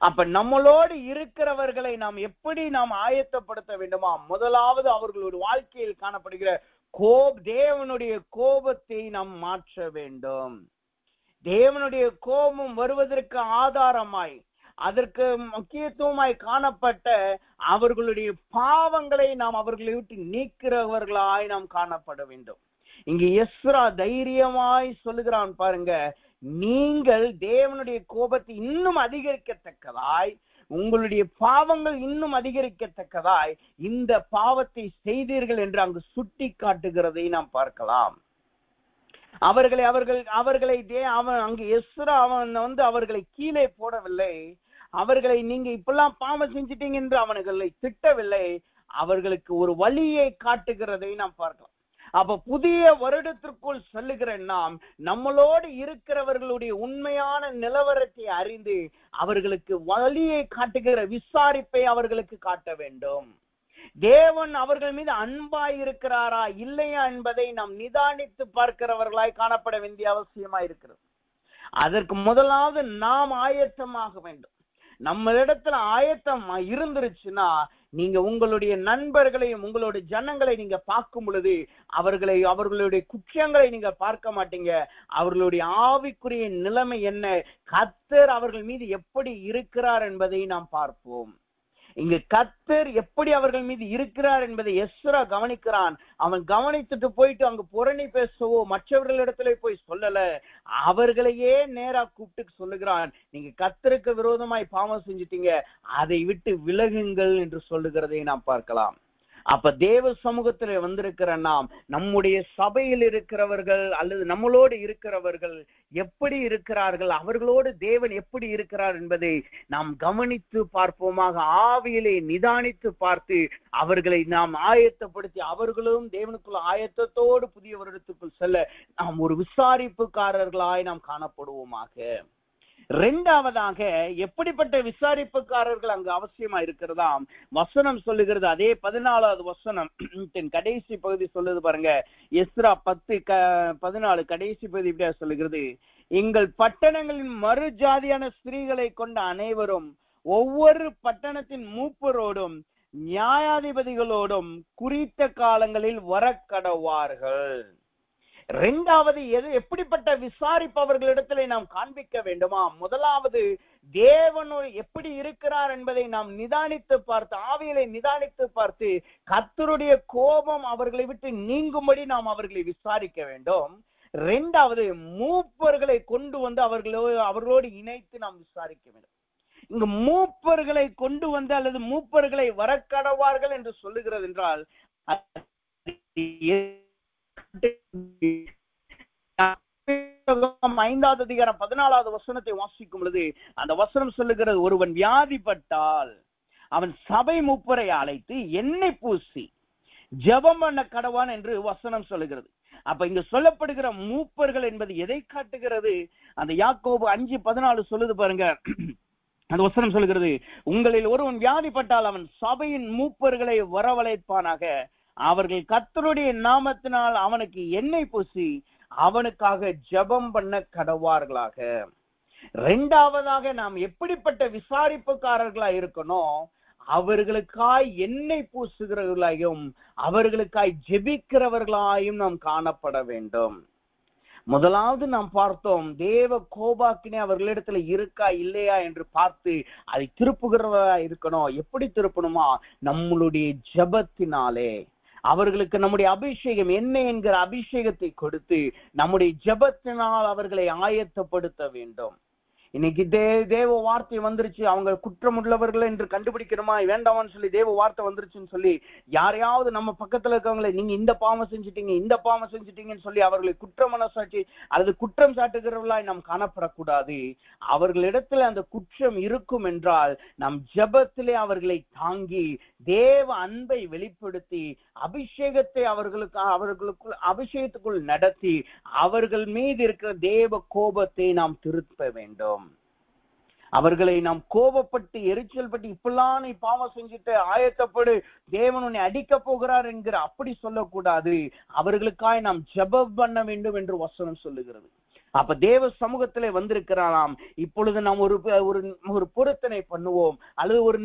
அப்ப நம்மளோடு இருக்கிறவர்களை நாம் எப்படி நாம் ஆயத்தப்படுத்த வேண்டுமா? முதலாவது அவர்களுடைய வாழ்க்கையில் காணப்படுகிற தேவனுடைய கோபத்தை நாம் மாற்ற வேண்டும். தேவனுடைய கோபம் வருவதற்கு ஆதாரமாய் அதற்கு முக்கியத்துவமாய் காணப்பட்ட அவர்களுடைய பாவங்களை நாம் அவர்களை விட்டு நீக்கிறவர்களாய் நாம் காணப்பட வேண்டும். இங்கு எஸ்ரா தைரியமாய் சொல்லுகிறான் பாருங்க, நீங்கள் தேவனுடைய கோபத்தை இன்னும் அதிகரிக்கத்தக்கதாய், உங்களுடைய பாவங்கள் இன்னும் அதிகரிக்கத்தக்கதாய் இந்த பாவத்தை செய்தீர்கள் என்று அங்கு சுட்டி காட்டுகிறதை நாம் பார்க்கலாம். அவர்களை அங்கு எஸ்ரா அவர்களை கீழே போடவில்லை, அவர்களை நீங்க இப்பெல்லாம் பாவம் செஞ்சிட்டீங்க என்று அவர்களை திட்டவில்லை, அவர்களுக்கு ஒரு வழியை காட்டுகிறதை நாம் பார்க்கலாம். அப்ப புதிய வருடத்திற்குள் சொல்லுகிற நாம் நம்மளோடு இருக்கிறவர்களுடைய உண்மையான நிலவரத்தை அறிந்து அவர்களுக்கு வழியை காட்டுகிற விசாரிப்பை அவர்களுக்கு காட்ட வேண்டும். தேவன் அவர்கள் மீது அன்பாய் இருக்கிறாரா இல்லையா என்பதை நாம் நிதானித்து பார்க்கிறவர்களாய் காணப்பட வேண்டிய அவசியமா இருக்கிறது. அதற்கு முதலாவது நாம் ஆயத்தமாக வேண்டும். நம்ம இடத்துல ஆயத்தம் இருந்துருச்சுன்னா நீங்க உங்களுடைய நண்பர்களையும் உங்களுடைய ஜனங்களை நீங்க பார்க்கும் பொழுது அவர்களுடைய குற்றங்களை நீங்க பார்க்க மாட்டீங்க. அவர்களுடைய ஆவிக்குரிய நிலைமை என்ன, கர்த்தர் அவர்கள் மீது எப்படி இருக்கிறார் என்பதை நாம் பார்ப்போம். இங்கு கர்த்தர் எப்படி அவர்கள் மீது இருக்கிறார் என்பதை எஸ்ரா கவனிக்கிறான். அவன் கவனித்துட்டு போயிட்டு அங்கு புரணி பேசவோ மற்றவர்களிடத்துல போய் சொல்லல, அவர்களையே நேரா கூப்பிட்டு சொல்லுகிறான், நீங்க கர்த்தருக்கு விரோதமாய் பாவம் செஞ்சிட்டீங்க, அதை விட்டு விலகுங்கள் என்று சொல்லுகிறதை நாம் பார்க்கலாம். அப்ப தேவ சமூகத்துல வந்திருக்கிற நாம் நம்முடைய சபையில் இருக்கிறவர்கள் அல்லது நம்மளோடு இருக்கிறவர்கள் எப்படி இருக்கிறார்கள், அவர்களோடு தேவன் எப்படி இருக்கிறார் என்பதை நாம் கவனித்து பார்ப்போமாக. ஆவியிலே நிதானித்து பார்த்து அவர்களை நாம் ஆயத்தப்படுத்தி அவர்களும் தேவனுக்குள்ள ஆயத்தத்தோடு புதிய வருடத்துக்குள் செல்ல நாம் ஒரு விசாரிப்புக்காரர்களாய் நாம் காணப்படுவோமாக. இரண்டாவதாக எப்படிப்பட்ட விசாரிப்புக்காரர்கள் அங்கு அவசியமா இருக்கிறதாம் வசனம் சொல்லுகிறது. அதே 14வது வசனம் கடைசி பகுதி சொல்லுது பாருங்க, எஸ்ரா 10:14 கடைசி பகுதி இப்படியா சொல்லுகிறது, எங்கள் பட்டணங்களின் மறு ஜாதியான ஸ்திரீகளை கொண்ட அனைவரும் ஒவ்வொரு பட்டணத்தின் மூப்பரோடும் நியாயாதிபதிகளோடும் குறித்த காலங்களில் வரக்கடவார்கள். இரண்டாவது எப்படிப்பட்ட விசாரிப்பவர்களிடத்திலே நாம் காண்பிக்க வேண்டுமா? முதலாவது தேவன் எப்படி இருக்கிறார் என்பதை நாம் நிதானித்து பார்த்து ஆவியிலே நிதானித்து பார்த்து கர்த்தருடைய கோபம் அவர்களை விட்டு நீங்கும்படி நாம் அவர்களை விசாரிக்க வேண்டும். இரண்டாவது மூப்பர்களை கொண்டு வந்து அவர்களோடு இணைத்து நாம் விசாரிக்க வேண்டும். இங்கு மூப்பர்களை கொண்டு வந்து அல்லது மூப்பர்களை வரக்கடவார்கள் என்று சொல்லுகிறது என்றால் 5வது அதிகாரம் 14வது வசனத்தை வாசிக்கும் பொழுது அந்த வசனம் சொல்லுகிறது, ஒருவன் வியாதிப்பட்டால் அவன் சபை மூப்பரை அழைத்து எண்ணெய் பூசி ஜெபம் பண்ண கடவான் என்று வசனம் சொல்லுகிறது. அப்ப இங்க சொல்லப்படுகிற மூப்பர்கள் என்பது எதை காட்டுகிறது? அந்த யாக்கோபு 5:14 சொல்லுது பாருங்க, அந்த வசனம் சொல்லுகிறது, உங்களில் ஒருவன் வியாதிப்பட்டால் அவன் சபையின் மூப்பர்களை வரவழைப்பானாக, அவர்கள் கர்த்தருடைய நாமத்தினால் அவனுக்கு எண்ணெய் பூசி அவனுக்காக ஜெபம் பண்ண கடவார்களாக. இரண்டாவதாக நாம் எப்படிப்பட்ட விசாரிப்புக்காரர்களா இருக்கணும்? அவர்களுக்காய் எண்ணெய் பூசுகிறவர்களாயும் அவர்களுக்காய் ஜெபிக்கிறவர்களாயும் நாம் காணப்பட வேண்டும். முதலாவது நாம் பார்த்தோம், தேவ கோபாக்கினே அவர்களிடத்துல இருக்கா இல்லையா என்று பார்த்து அதை திருப்புகிறவர்களா இருக்கணும். எப்படி திருப்பணுமா? நம்மளுடைய ஜெபத்தினாலே அவர்களுக்கு நம்முடைய அபிஷேகம் என்ன என்கிற அபிஷேகத்தை கொடுத்து நம்முடைய ஜெபத்தினால் அவர்களை ஆயத்தப்படுத்த வேண்டும். இன்னைக்கு தேவ வார்த்தை வந்துருச்சு, அவங்க குற்றம் உள்ளவர்கள் என்று கண்டுபிடிக்கணுமா வேண்டாமான்னு சொல்லி தேவ வார்த்தை வந்துருச்சுன்னு சொல்லி யாரையாவது நம்ம பக்கத்துல இருக்கவங்களை நீங்க இந்த பாவம் செஞ்சுட்டீங்க இந்த பாவம் செஞ்சுட்டீங்கன்னு சொல்லி அவர்களை குற்ற மனசாட்சி அல்லது குற்றம் சாட்டுகிறவர்களாய் நாம் காணப்படக்கூடாது. அவர்களிடத்துல அந்த குற்றம் இருக்கும் என்றால் நம் ஜெபத்திலே அவர்களை தாங்கி தேவ அன்பை வெளிப்படுத்தி அபிஷேகத்தை அவர்களுக்குள் அபிஷேகத்துக்குள் நடத்தி அவர்கள் மீது இருக்கிற தேவ கோபத்தை நாம் திருப்ப வேண்டும். அவர்களை நாம் கோபப்பட்டு எரிச்சல் பட்டு இப்பெல்லாம் நீ பாவம் செஞ்சுட்டு ஆயத்தப்படு தேவன் உன்னை அடிக்க போகிறார் என்கிற அப்படி சொல்லக்கூடாது. அவர்களுக்காய் நாம் ஜெபம் பண்ண வேண்டும் என்று வசனம் சொல்லுகிறது. அப்ப தேவ சமூகத்திலே வந்திருக்கிறாராம், இப்பொழுது நாம் ஒரு பொருத்தனை பண்ணுவோம் அல்லது ஒரு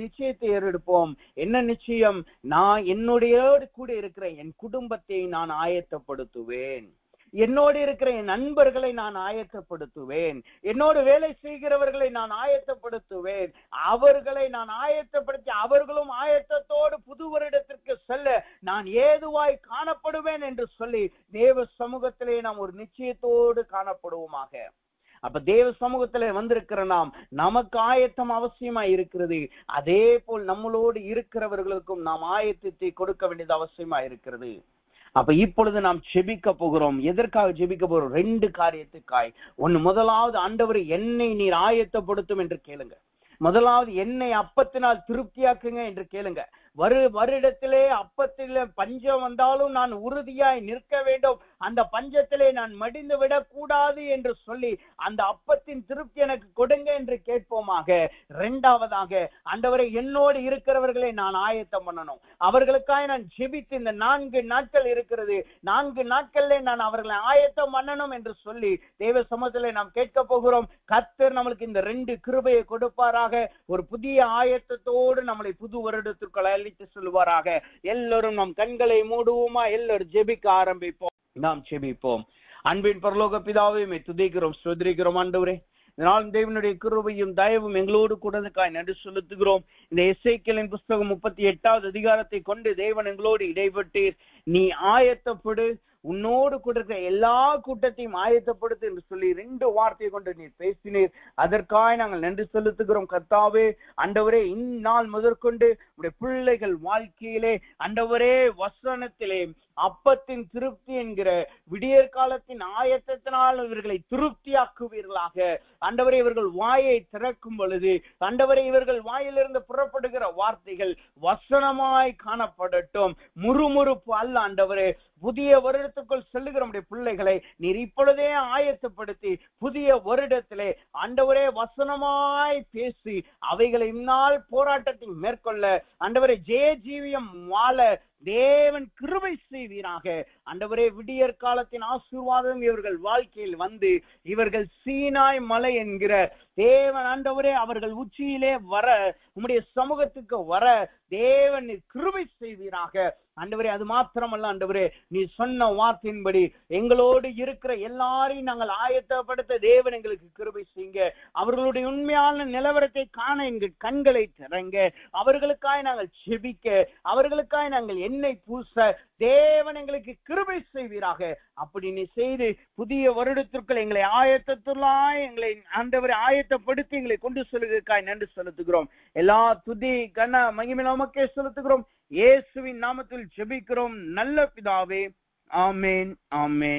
நிச்சயத்தை ஏறெடுப்போம். என்ன நிச்சயம்? நான் என்னுடைய கூட இருக்கிற என் குடும்பத்தை நான் ஆயத்தப்படுத்துவேன். என்னோடு இருக்கிற என் நண்பர்களை நான் ஆயத்தப்படுத்துவேன், என்னோடு வேலை செய்கிறவர்களை நான் ஆயத்தப்படுத்துவேன், அவர்களை நான் ஆயத்தப்படுத்தி அவர்களும் ஆயத்தத்தோடு புது வருடத்திற்கு செல்ல நான் ஏதுவாய் காணப்படுவேன் என்று சொல்லி தேவ சமூகத்திலே நாம் ஒரு நிச்சயத்தோடு காணப்படுவோமாக. அப்ப தேவ சமூகத்துல வந்திருக்கிற நாம், நமக்கு ஆயத்தம் அவசியமா இருக்கிறது. அதே போல் நம்மளோடு இருக்கிறவர்களுக்கும் நாம் ஆயத்தத்தை கொடுக்க வேண்டியது அவசியமா இருக்கிறது. அப்ப இப்பொழுது நாம் ஜெபிக்க போகிறோம். எதற்காக ஜெபிக்க போகிறோம்? 2 காரியத்துக்காய். முதலாவது, ஆண்டவரே என்னை நீர் ஆயத்தப்படுத்தும் என்று கேளுங்க. முதலாவது, என்னை அப்பத்தினால் திருப்தியாக்குங்க என்று கேளுங்க. வருடத்திலே அப்பத்திலே பஞ்சம் வந்தாலும் நான் உறுதியாய் நிற்க வேண்டும், அந்த பஞ்சத்திலே நான் மடிந்து விடக் கூடாது என்று சொல்லி அந்த அப்பத்தின் திருப்தி எனக்கு கொடுங்க என்று கேட்போமாக. 2வதாக, ஆண்டவரே என்னோடு இருக்கிறவர்களை நான் ஆயத்தம் பண்ணணும், அவர்களுக்காக நான் ஜெபித்து இந்த 4 நாட்கள் இருக்கிறது, 4 நாட்கள்ல நான் அவர்களை ஆயத்தம் பண்ணணும் என்று சொல்லி தேவ சமூகத்திலே நாம் கேட்க போகிறோம். கர்த்தர் நம்மளுக்கு இந்த 2 கிருபையை கொடுப்பாராக. ஒரு புதிய ஆயத்தத்தோடு நம்மளை புது வருடத்திற்குள் அழைத்து சொல்லுவாராக. எல்லோரும் நம் கண்களை மூடுவோமா? எல்லோரும் ஜெபிக்க ஆரம்பிப்போம். நாம் ஜெபிப்போம். அன்பின் பரலோக பிதாவே, துதிக்கிறோம், ஸ்தோத்திரிக்கிறோம். ஆண்டவரே, இதனால் தேவனுடைய கிருபையும் தயவும் எங்களோடு கூடதுக்காய் நன்றி செலுத்துகிறோம். இந்த எசேக்கியேலின் புஸ்தகம் 38வது அதிகாரத்தை கொண்டு தேவன் எங்களோடு இடைப்பட்டீர். நீ ஆயத்தப்படு, உன்னோடு கொடுக்க எல்லா கூட்டத்தையும் ஆயத்தப்படுத்து என்று சொல்லி 2 வார்த்தையை கொண்டு நீர் பேசினீர். அதற்காக நாங்கள் நன்றி செலுத்துகிறோம். கர்த்தாவே, ஆண்டவரே, இந்நாள் முதற்கொண்டு உடைய பிள்ளைகள் வாழ்க்கையிலே ஆண்டவரே வசனத்திலே அப்பத்தின் திருப்தி என்கிற விடியற் காலத்தின் ஆயத்தத்தினால் இவர்களை திருப்தியாக்குவீர்களாக. ஆண்டவரே, இவர்கள் வாயை திறக்கும் பொழுது ஆண்டவரே இவர்கள் வாயிலிருந்து புறப்படுகிற வார்த்தைகள் வசனமாய் காணப்படட்டும், முறுமுறுப்பு அல்ல. ஆண்டவரே, புதிய வருடத்துக்குள் செல்லுகிற பிள்ளைகளை நீர் இப்பொழுதே ஆயத்தப்படுத்தி புதிய வருடத்திலே ஆண்டவரே வசனமாய் பேசி அவைகளை இந்நாள் போராட்டத்தை மேற்கொள்ள ஆண்டவரே ஜெய ஜீவியம் வாழ தேவன் கிருபை செய்வீராக. ஆண்டவரே, விடியற் காலத்தின் ஆசீர்வாதம் இவர்கள் வாழ்க்கையில் வந்து இவர்கள் சீனாய் மலை என்கிற தேவன் ஆண்டவரே அவர்கள் உச்சியிலே வர, உம்முடைய சமூகத்துக்கு வர தேவன் கிருபை செய்வீராக. ஆண்டவரே, அது மாத்திரமல்ல ஆண்டவரே, நீ சொன்ன வார்த்தையின்படி எங்களோடு இருக்கிற எல்லாரையும் நாங்கள் ஆயத்தப்படுத்த தேவன் எங்களுக்கு கிருபை செய்யுங்க. அவர்களுடைய உண்மையான நிலவரத்தை காண எங்கள் கண்களை திறங்க. அவர்களுக்காய் நாங்கள் ஜெபிக்க, அவர்களுக்காய் நாங்கள் எண்ணெய் பூச தேவன் எங்களுக்கு கிருபை செய்வீராக. அப்படி நீ செய்து புதிய வருடத்திற்குள் எங்களை ஆயத்தத்துள்ளாய் எங்களை ஆண்டவரை ஆயத்தப்படுத்தி எங்களை கொண்டு செல்வதற்காய் நன்றி செலுத்துகிறோம். எல்லா துதி கன மகிமை நமக்கே செலுத்துகிறோம். இயேசுவின் நாமத்தில் ஜெபிக்கிறோம் நல்ல பிதாவே. ஆமென், ஆமென்.